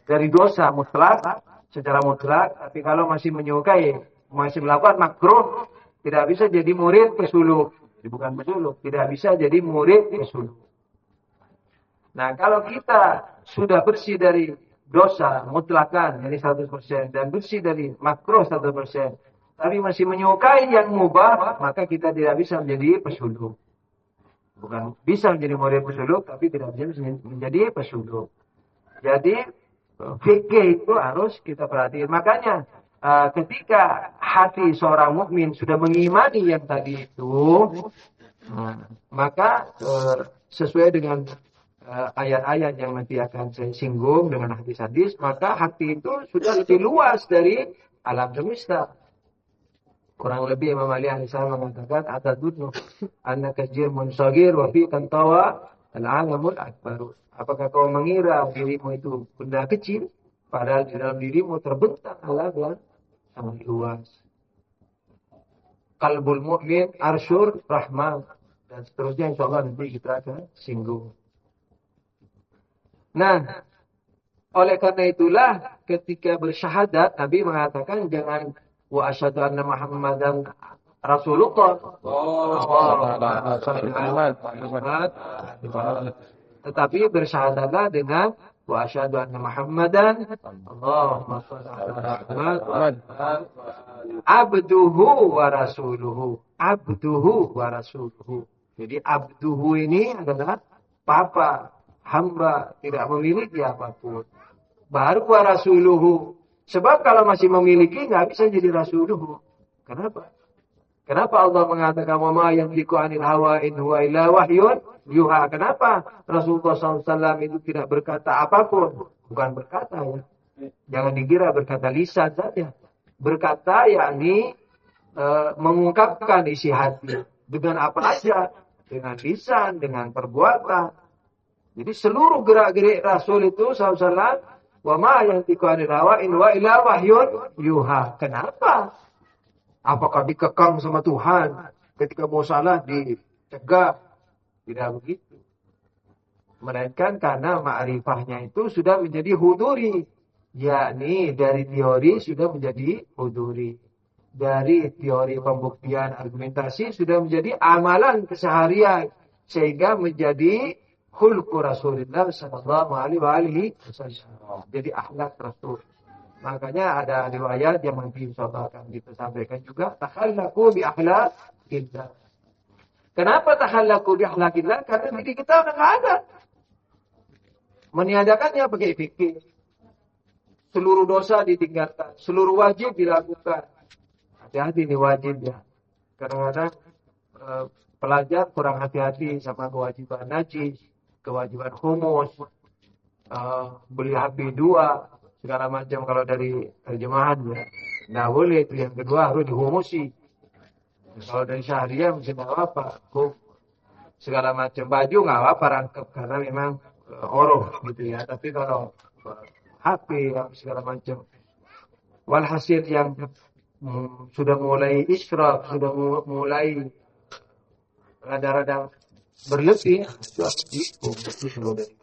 dari dosa mutlak, secara mutlak, tapi kalau masih menyukai, masih melakukan makruh, tidak bisa jadi murid pesuluk. Bukan pesuluk, tidak bisa jadi murid pesuluk. Nah, kalau kita sudah bersih dari dosa mutlakan, jadi 100%, dan bersih dari makruh 100%, tapi masih menyukai yang mubah, maka kita tidak bisa menjadi pesuluk. Bukan bisa menjadi murid pesuluk, tapi tidak bisa menjadi pesuluk. Jadi, fikih itu harus kita perhatikan. Makanya, ketika hati seorang mukmin sudah mengimani yang tadi itu, maka sesuai dengan ayat-ayat yang nanti akan saya singgung dengan hadis-hadis, maka hati itu sudah lebih luas dari alam semesta. Kurang lebih Imam Ali alaihissalam mengatakan, atadunnu annaka jirmun shagir wa fi kantawa al-alamul akbar. Apakah kau mengira dirimu itu benda kecil, padahal di dalam dirimu terbentang alam yang sangat luas. Qalbul mu'min arsyur rahman, dan seterusnya insyaallah nanti kita akan singgung. Nah, oleh karena itulah ketika bersyahadat Nabi mengatakan jangan wa asyhadu anna Muhammadan Rasulullah. Tetapi bersyahadatlah dengan wa asyhadu anna Muhammadan Allahumma shalli ala Muhammad abduhu wa rasuluhu. Abduhu wa rasuluhu. Jadi abduhu ini adalah papa, hamba, tidak memiliki apapun. Baru wa rasuluhu. Sebab kalau masih memiliki nggak bisa jadi rasuluhu. Kenapa? Kenapa Allah mengatakan wa ma yantiqu 'anil hawa in huwa illa wahyun yuha? Kenapa Rasulullah SAW itu tidak berkata apapun? Bukan berkata ya. Jangan dikira berkata lisan saja. Berkata yakni mengungkapkan isi hati dengan apa aja, dengan lisan, dengan perbuatan. Jadi seluruh gerak-gerik Rasul itu SAW, wa ma yantiqu 'anil hawa in huwa illa wahyun yuha. Kenapa? Apakah dikekang sama Tuhan ketika mau salah dicegah? Tidak begitu. Melainkan karena ma'rifahnya itu sudah menjadi huduri. Yakni dari teori sudah menjadi huduri. Dari teori pembuktian argumentasi sudah menjadi amalan keseharian. Sehingga menjadi khulqu Rasulullah sallallahu alaihi wasallam. Jadi akhlak Rasul. Makanya ada riwayat yang mungkin insyaallah akan kita sampaikan juga, takhallaqu bi akhlaqillah. Kenapa takhallaqu bi akhlaqillah? Karena diri kita udah enggak ada. Meniadakannya pakai fikih. Seluruh dosa ditinggalkan, seluruh wajib dilakukan. Hati-hati nih wajib ya. Kadang-kadang pelajar kurang hati-hati sama kewajiban najis, kewajiban khumus, beli HP 2, segala macam kalau dari terjemahan ya. Nah boleh itu. Yang kedua harus dihumusi. Kalau dari syahriah mesti nggak apa-apa. Segala macam baju nggak apa-apa rangkap karena memang oroh gitu ya. Tapi kalau HP segala macam. Walhasil yang sudah mulai israf, sudah mulai rada-rada berlebih, itu harus dihumusi.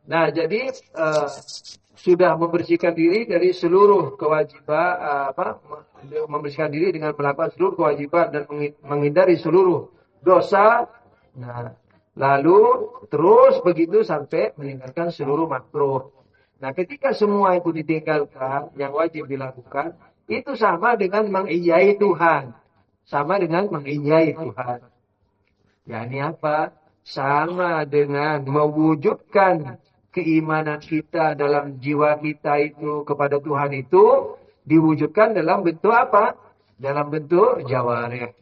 Nah jadi sudah membersihkan diri dari seluruh kewajiban, membersihkan diri dengan melakukan seluruh kewajiban dan menghindari seluruh dosa. Nah, lalu terus begitu sampai meninggalkan seluruh makruh. Nah, ketika semua itu ditinggalkan, yang wajib dilakukan, itu sama dengan mengiyai Tuhan. Sama dengan mengiyai Tuhan. Ya, ini apa? Sama dengan mewujudkan keimanan kita dalam jiwa kita itu kepada Tuhan itu diwujudkan dalam bentuk apa? Dalam bentuk jawarih.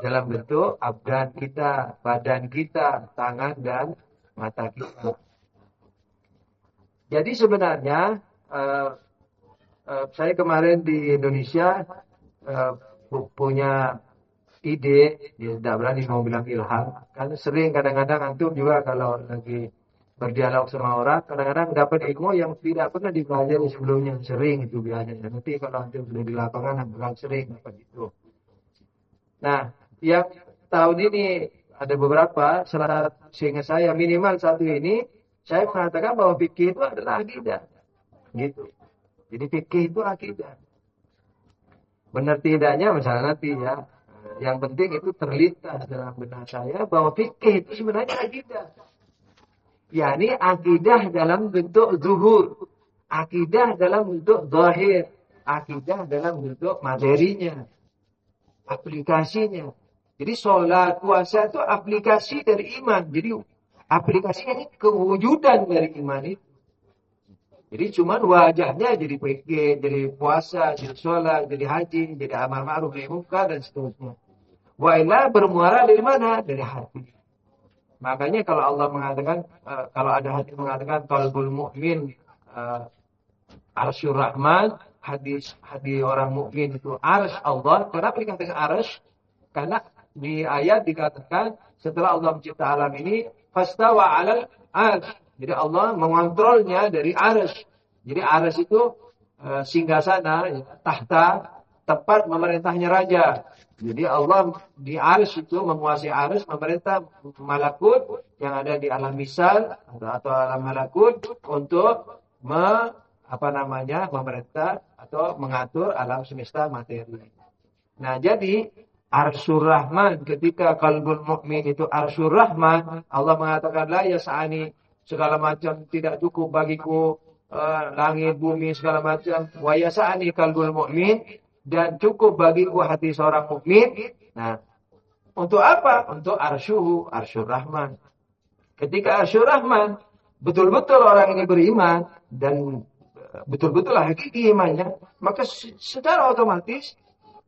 Dalam bentuk abdan kita, badan kita, tangan dan mata kita. Jadi sebenarnya saya kemarin di Indonesia punya ide, ya tidak berani mau bilang ilham, kan sering kadang-kadang antum juga kalau lagi berdialog sama orang, kadang-kadang dapat ilmu yang tidak pernah dipelajari sebelumnya, sering itu biasanya. Nanti kalau antum sudah di lapangan, akan sering dapat itu. Nah, yang tahun ini ada beberapa, sehingga saya minimal satu ini, saya mengatakan bahwa fikih itu adalah akidah. Gitu. Jadi fikih itu akidah. Benar tidaknya misalnya nanti ya, yang penting itu terlintas dalam benak saya bahwa fikih itu sebenarnya akidah. yakni akidah dalam bentuk zuhur, akidah dalam bentuk zahir, akidah dalam bentuk materinya, aplikasinya. Jadi sholat, puasa itu aplikasi dari iman. Jadi aplikasinya ini kewujudan dari iman itu. Jadi cuma wajahnya jadi fikih, jadi puasa, jadi sholat, jadi haji, jadi amal ma'ruf nahi munkar dan seterusnya. Wa illa bermuara dari mana? Dari hati. Makanya kalau Allah mengatakan, kalau ada hadis mengatakan qalbul mu'min arsyur rahman, hadis orang mukmin itu arsy Allah. Kenapa dikatakan arsy? Karena di ayat dikatakan setelah Allah mencipta alam ini fastawa 'alal arsy. Jadi Allah mengontrolnya dari arsy. Jadi arsy itu singgasana, tahta, tempat memerintahnya raja. Jadi Allah di arsy itu menguasai arsy, memerintah malakut yang ada di alam misal atau alam malakut untuk memerintah atau mengatur alam semesta materi. Nah, jadi Arsyur Rahman, ketika qalbul mukmin itu Arsyur Rahman, Allah mengatakan la yas'ani, segala macam tidak cukup bagiku, langit, bumi, segala macam. Wa yas'ani qalbul mukmin, dan cukup bagiku hati seorang mukmin. Nah, untuk apa? Untuk arsyuhu, Arsyur Rahman. Ketika Arsyur Rahman, betul-betul orang ini beriman, dan betul-betul hakiki imannya, maka secara otomatis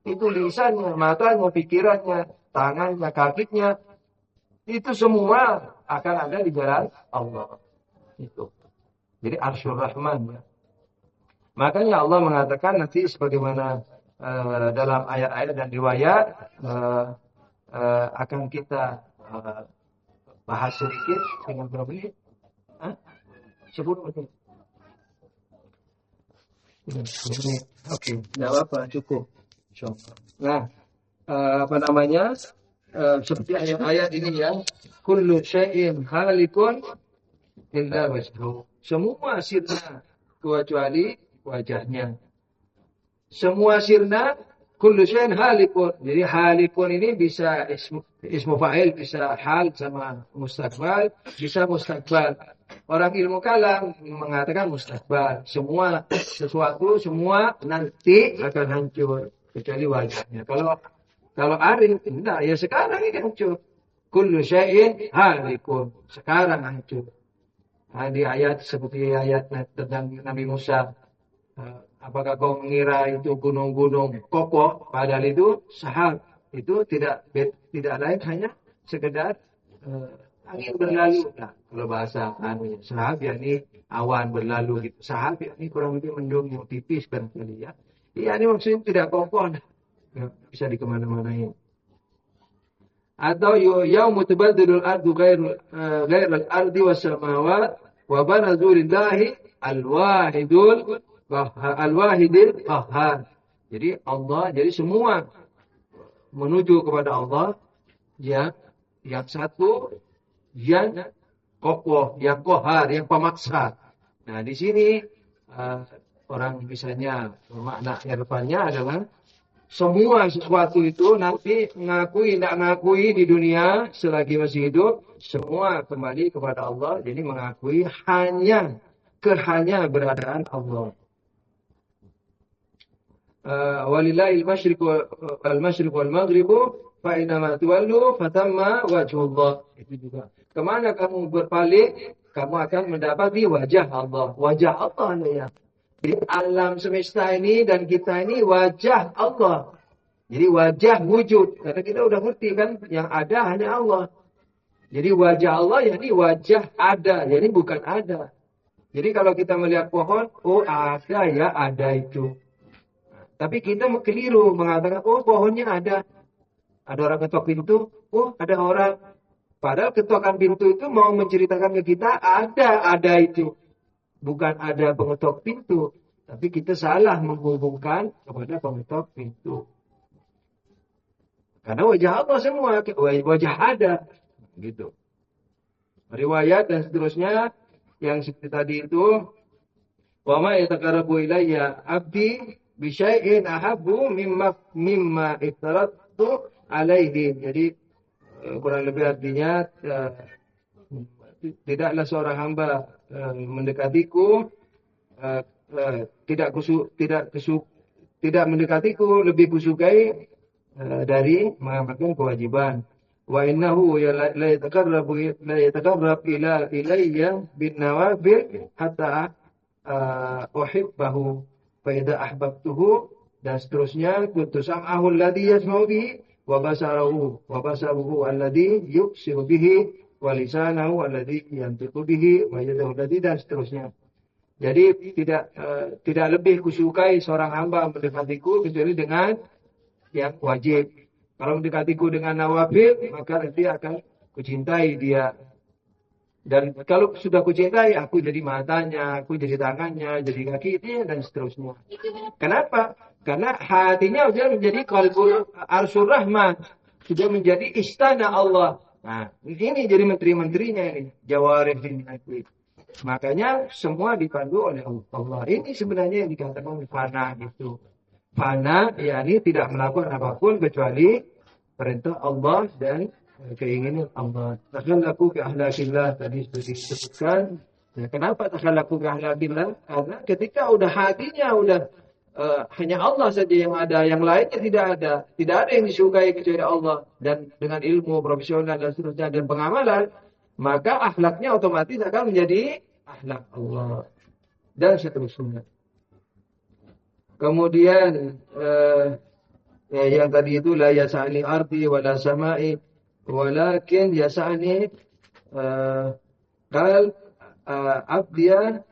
itu lisannya, matanya, pikirannya, tangannya, kakinya, itu semua akan ada di jalan Allah. Itu. Jadi Arsyur Rahman. Ya. Makanya Allah mengatakan nanti sebagaimana dalam ayat-ayat dan riwayat akan kita bahas sedikit dengan berapa menit? 10 menit. Oke, tidak apa-apa, cukup. Nah, seperti ayat-ayat ini ya, kullu syai'in halikun illa wajhu. Semua sirna kecuali wajahnya. Semua sirna, kullu syai'in halikun. Jadi halikun ini bisa ismu fa'il, bisa hal sama mustaqbal, bisa mustaqbal. Orang ilmu kalam mengatakan mustaqbal. Semua sesuatu, semua nanti akan hancur. Kecuali wajahnya. Kalau arif, enggak, ya sekarang ini hancur. Kullu syai'in halikun. Sekarang hancur. Nah, di ayat seperti ayat tentang Nabi Musa. Apakah kau mengira itu gunung-gunung kokoh? Padahal itu sahab. Itu tidak lain hanya sekedar angin berlalu. Nah, kalau bahasa sahab yakni awan berlalu gitu. Sahab yakni kurang lebih mendung yang tipis barangkali ya. Iya, ini maksudnya tidak kokoh, bisa dikemana-manain. Atau yaumu tubaddalul ardu ghairal ardi was samawat wa barazu lillahi al-wahidil qahhar. Jadi Allah, jadi semua menuju kepada Allah yang satu, yang kokoh, yang qahhar, yang pemaksa. Nah, di sini orang misalnya makna irfannya adalah semua sesuatu itu nanti ngakui tidak ngakui di dunia selagi masih hidup, semua kembali kepada Allah. Jadi mengakui hanya beradaan Allah. Walillahil masyriq wal maghribu fa inama tuwallu fatamma wajhullah. Itu juga. Kemana kamu berpaling, kamu akan mendapati wajah Allah. Wajah Allah ya. Di alam semesta ini dan kita ini wajah Allah. Jadi wajah wujud. Karena kita udah ngerti kan, yang ada hanya Allah. Jadi wajah Allah yakni wajah ada, jadi bukan ada. Jadi kalau kita melihat pohon, oh ada ya, ada itu. Tapi kita keliru mengatakan, oh pohonnya ada. Ada orang ketok pintu, oh ada orang. Padahal ketokan pintu itu mau menceritakan ke kita, ada itu. Bukan ada pengetok pintu. Tapi kita salah menghubungkan kepada pengetok pintu. Karena wajah Allah semua, wajah ada. Gitu. Riwayat dan seterusnya, yang seperti tadi itu, wa ma yataqarrabu ilayya abdi bisyai'in ahabbu mimma iftaratu alaihi. Jadi kurang lebih artinya tidaklah seorang hamba mendekatiku tidak mendekatiku lebih kusukai dari mengamalkan kewajiban. Wa innahu la yataqarrab ilayya bin nawafil hatta uhibbahu fa idza ahbabtuhu, dan seterusnya, kuntu sam'ahu alladhi yasma'u bihi wa basaruhu alladhi yubsiru bihi wa lisanahu alladhi yantiqu bihi wa yadahu alladhi, dan seterusnya. Jadi tidak lebih kusukai seorang hamba mendekatiku kecuali dengan yang wajib. Kalau mendekatiku dengan nawafil, maka nanti akan kucintai dia. Dan kalau sudah kucintai, aku jadi matanya, aku jadi tangannya, jadi kakinya, dan seterusnya. Kenapa? Karena hatinya sudah menjadi qalbul arsyur rahman, sudah menjadi istana Allah. Nah, ini jadi menteri-menterinya ini, jawarih ini. Makanya semua dipandu oleh Allah. Ini sebenarnya yang dikatakan fana itu. Fana, yakni tidak melakukan apapun kecuali perintah Allah dan keinginan Allah. Takhallaku bi ahlakillah, tadi sudah disebutkan. Nah, kenapa takhallaku bi ahlakillah? Karena ketika udah hatinya hanya Allah saja yang ada, yang lainnya tidak ada. Tidak ada yang disukai kecuali Allah. Dan dengan ilmu profesional dan seterusnya dan pengamalan, maka akhlaknya otomatis akan menjadi akhlak Allah. Dan seterusnya. Kemudian yang tadi itu la yasa'ni ardi wala sama'i walakin yasa'ni qal abdiya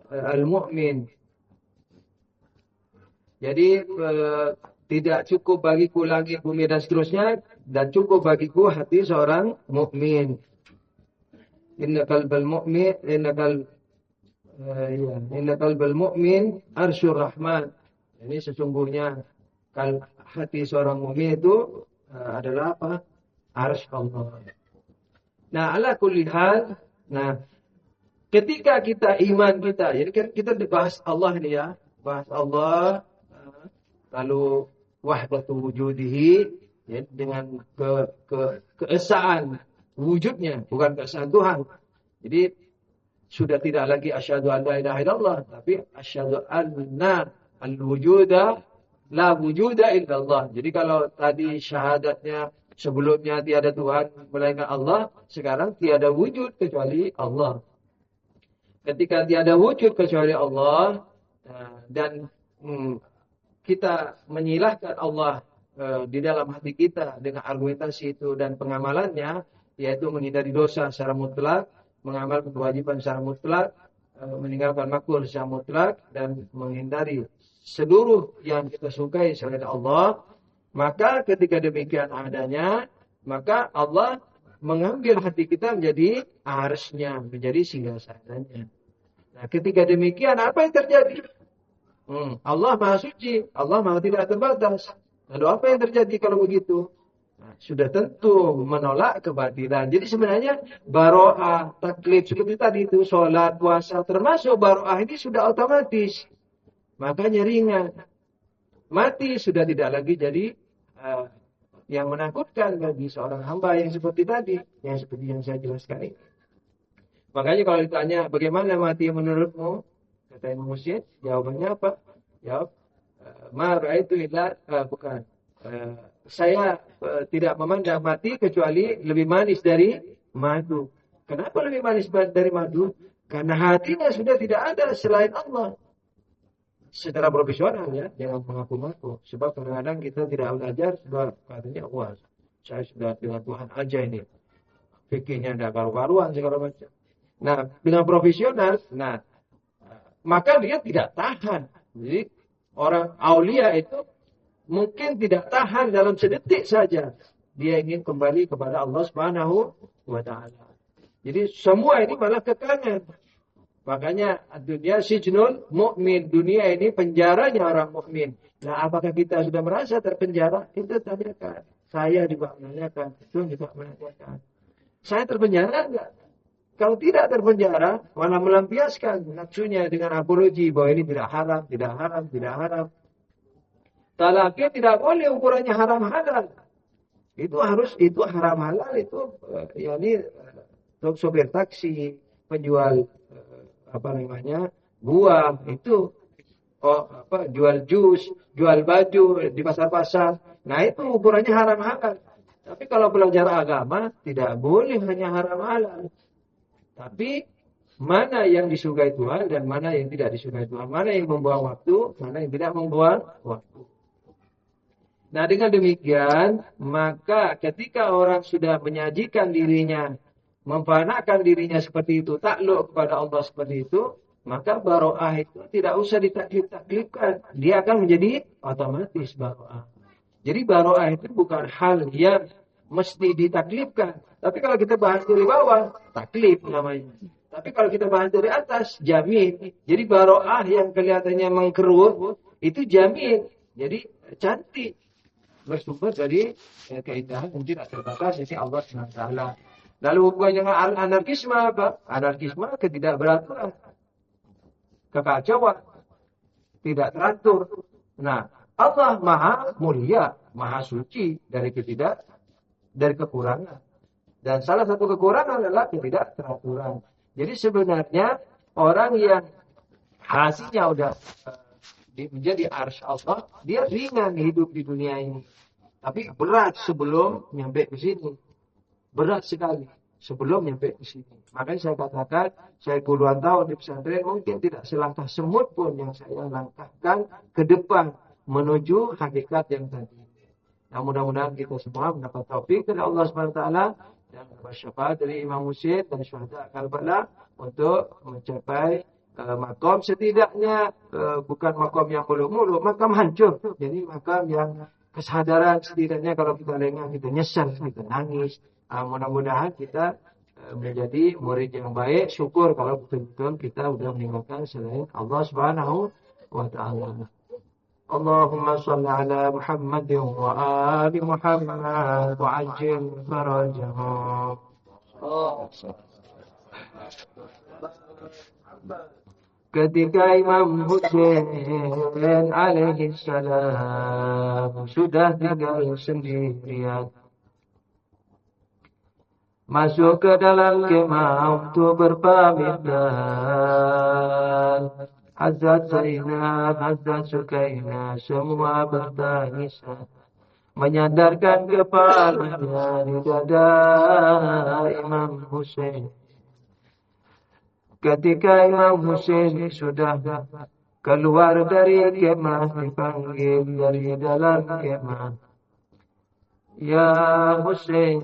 al-mu'min. Jadi tidak cukup bagiku langit, bumi dan seterusnya, dan cukup bagiku hati seorang mukmin. Inna qalbal mu'min arsyur rahman. Ini sesungguhnya hati seorang mukmin itu adalah apa? Arsy Allah. Nah, ala kulli hal, nah ketika kita iman kita, jadi kita bahas Allah ini ya, bahas Allah, lalu wahdatu wujudihi, ya, dengan keesaan wujudnya, bukan keesaan Tuhan. Jadi sudah tidak lagi asyhadu an la ilaha illallah, tapi asyhadu anna al-wujuda la wujuda illallah. Jadi kalau tadi syahadatnya sebelumnya tiada Tuhan melainkan Allah, sekarang tiada wujud kecuali Allah. Ketika tiada wujud kecuali Allah, dan kita menyilahkan Allah di dalam hati kita dengan argumentasi itu dan pengamalannya, yaitu menghindari dosa secara mutlak, mengamalkan kewajiban secara mutlak, meninggalkan makruh secara mutlak, dan menghindari seluruh yang kita sukai selain Allah, maka ketika demikian adanya, maka Allah mengambil hati kita menjadi arsy-Nya, menjadi singgasananya. Nah, ketika demikian apa yang terjadi? Allah Maha Suci, Allah Maha tidak terbatas. Lalu apa yang terjadi kalau begitu? Nah, sudah tentu menolak kebatilan. Jadi sebenarnya baro'ah, taklid seperti tadi itu, sholat, puasa, termasuk baro'ah ini sudah otomatis. Makanya ringan. mati sudah tidak lagi jadi yang menakutkan bagi seorang hamba yang seperti tadi, yang seperti yang saya jelaskan ini. Makanya kalau ditanya bagaimana mati menurutmu, kata Imam Mursyid, jawabannya apa? Jawab, ma ra'aitu illa bukan. Saya tidak memandang mati kecuali lebih manis dari madu. Kenapa lebih manis dari madu? Karena hatinya sudah tidak ada selain Allah. Secara profesional ya, jangan mengaku-ngaku. Sebab kadang-kadang kita tidak belajar, sebab katanya, wah, saya sudah dengan Tuhan aja ini. Fikirnya tidak karu-karuan, segala macam. Nah, dengan profesional, maka dia tidak tahan. Jadi, orang aulia itu mungkin tidak tahan dalam sedetik saja. Dia ingin kembali kepada Allah Subhanahu wa Ta'ala. Jadi, semua ini malah kekangan. Makanya dunia sijnul mukmin, dunia ini penjaranya orang mukmin. Nah, apakah kita sudah merasa terpenjara? Itu tanyakan. Saya juga menanyakan, itu juga menanyakan. Saya terpenjara enggak? Kalau tidak terpenjara, malah melampiaskan nafsunya dengan apologi bahwa ini tidak haram, tidak haram, tidak haram. Talaqnya tidak boleh ukurannya haram halal. Itu haram halal itu sopir taksi, penjual buah itu jual jus, jual baju di pasar-pasar. Nah, itu ukurannya haram halal. Tapi kalau belajar agama tidak boleh hanya haram halal. Tapi mana yang disukai Tuhan dan mana yang tidak disukai Tuhan, mana yang membuang waktu, mana yang tidak membuang waktu. Nah, dengan demikian, maka ketika orang sudah menyajikan dirinya, memfanakan dirinya seperti itu, takluk kepada Allah seperti itu, maka baro'ah itu tidak usah ditaklif-taklifkan. Dia akan menjadi otomatis baro'ah. Jadi baro'ah itu bukan hal yang mesti ditaklifkan. Tapi kalau kita bahas dari bawah, taklif namanya. Tapi kalau kita bahas dari atas, jamin. Jadi baro'ah yang kelihatannya mengkerut, itu jamin. Jadi cantik. Bersumber dari keindahan yang tidak terbatas, ini Allah SWT. Lalu hubungannya dengan anarkisme apa? Anarkisme ketidakberaturan, kekacauan, tidak teratur. Nah, Allah maha mulia, maha suci dari kekurangan. Dan salah satu kekurangan adalah ketidakteraturan. Jadi sebenarnya orang yang hasilnya udah menjadi arsy Allah, dia ringan hidup di dunia ini. Tapi berat sebelum nyampe ke sini. Berat sekali sebelum nyampe ke sini. Makanya saya katakan, saya puluhan tahun di pesantren, mungkin tidak selangkah semut pun yang saya langkahkan ke depan menuju hakikat yang tadi. Nah, mudah-mudahan kita semua mendapat taufik dari Allah SWT dan bersyafaat dari Imam Mursyid dan syuhada Karbala untuk mencapai makom, setidaknya bukan makom yang muluk-muluk, makam hancur. Jadi makam yang kesadaran setidaknya kalau kita lengah, kita nyesal, kita nangis. Mudah-mudahan kita menjadi murid yang baik. Syukur kalau betul-betul kita sudah meninggalkan selain Allah Subhanahu wa Ta'ala. Allahumma salli ala Muhammad wa ali Muhammad wa ajil farajahum. Ketika Imam Hussein alaihi salam sudah tinggal sendirian, masuk ke dalam kemah untuk berpamitan. Hazrat Zainab, Hazrat Sukainah, semua bertangisan, menyandarkan kepalanya di dada Imam Hussein. Ketika Imam Hussein sudah keluar dari kemah, dipanggil dari dalam kemah, ya Hussein,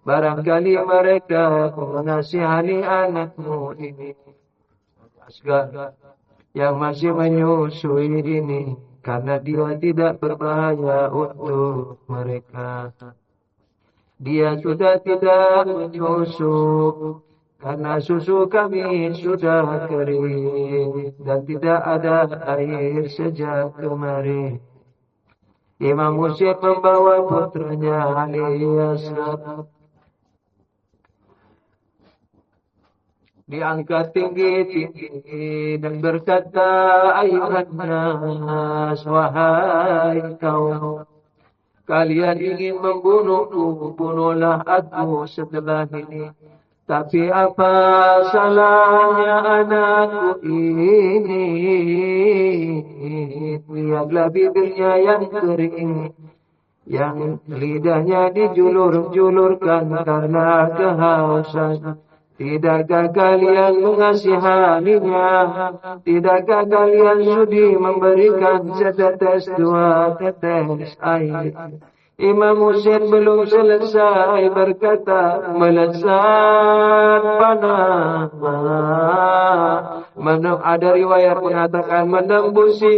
barangkali mereka menasihani anakmu ini, asgar yang masih menyusui ini, karena dia tidak berbahaya untuk mereka. Dia sudah tidak menyusu, karena susu kami sudah kering dan tidak ada air sejak kemarin. Imam Hussein membawa putranya Ali Asghar diangkat tinggi-tinggi dan berkata, ayuhan nas, wahai kaum, kalian ingin membunuhku, bunuhlah aku setelah ini. Tapi apa salahnya anakku ini? Lihatlah bibirnya yang kering, yang lidahnya dijulur-julurkan karena kehausan. Tidakkah kalian mengasihaninya? Tidakkah kalian sudi memberikan setetes dua tetes air? Imam Husain belum selesai berkata, melesat panah. Ada riwayat mengatakan menembusi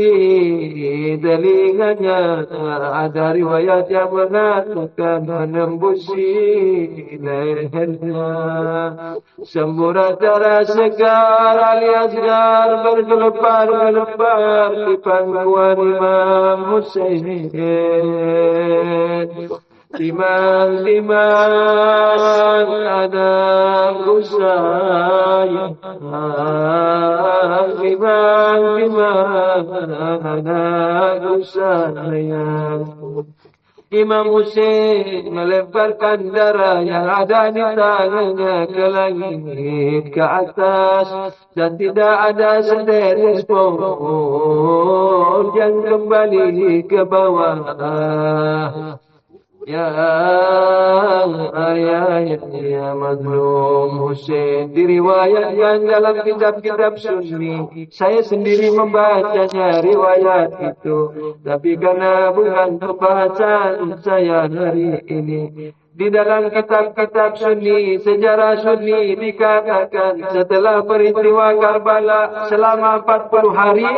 telinganya. Ada riwayat yang mengatakan menembusi lehernya. Semburat darah segar alias gar bergelepar-gelepar di pangkuan Imam Husain. Timang-timang anakku sayang, timang-timang anakku sayang. Imam Husain melemparkan darah yang ada di tangannya ke langit, ke atas, dan tidak ada setetes pun yang kembali ke bawah. Ya mazlum Husain, diriwayatkan dalam kitab-kitab Sunni. Saya sendiri membacanya riwayat itu, tapi karena bukan pembacaan saya hari ini. Di dalam kitab-kitab Sunni, sejarah Sunni dikatakan setelah peristiwa Karbala selama 40 hari,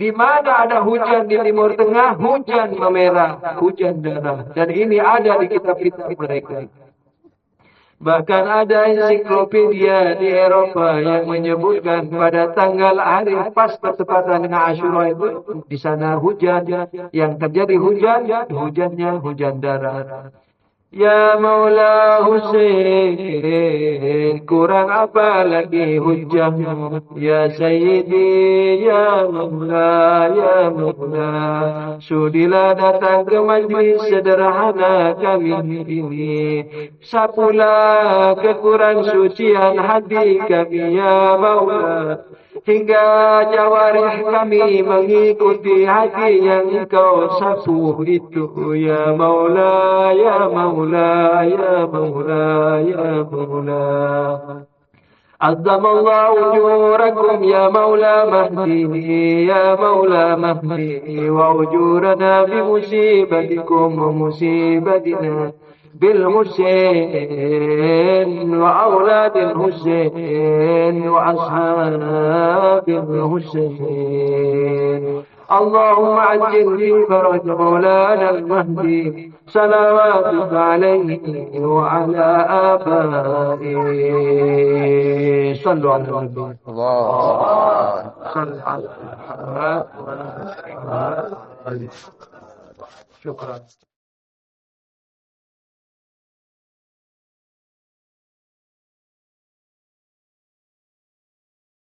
di mana ada hujan di Timur Tengah, hujan memerah, hujan darah. Dan ini ada di kitab-kitab mereka. Bahkan ada ensiklopedia di Eropa yang menyebutkan pada tanggal hari pas bertepatan dengan Asyura itu, di sana hujan, yang terjadi hujannya hujan darah. Ya Maula Husain, kurang apa lagi hujahmu? Ya Sayyidi, ya Maula, ya Maula, sudilah datang ke majlis sederhana kami ini. Sapulah kekurang sucian hati kami, ya Maula, hingga jawarih kami mengikuti hati yang kau sapu itu. Ya Maula, ya Maula, ya Maula, ya Maula. Azzamallahu ujurakum ya Maula Mahdi, ya Maula Mahdi, wa ujurana bi musibatikum wa musibatina بالحسين وأولاد الحسين وأصحاب الحسين. اللهم عجل في فرج مولانا المهدي صلواتك عليه وعلى آبائه. صلوا على النبي. صل على محمد. شكرا.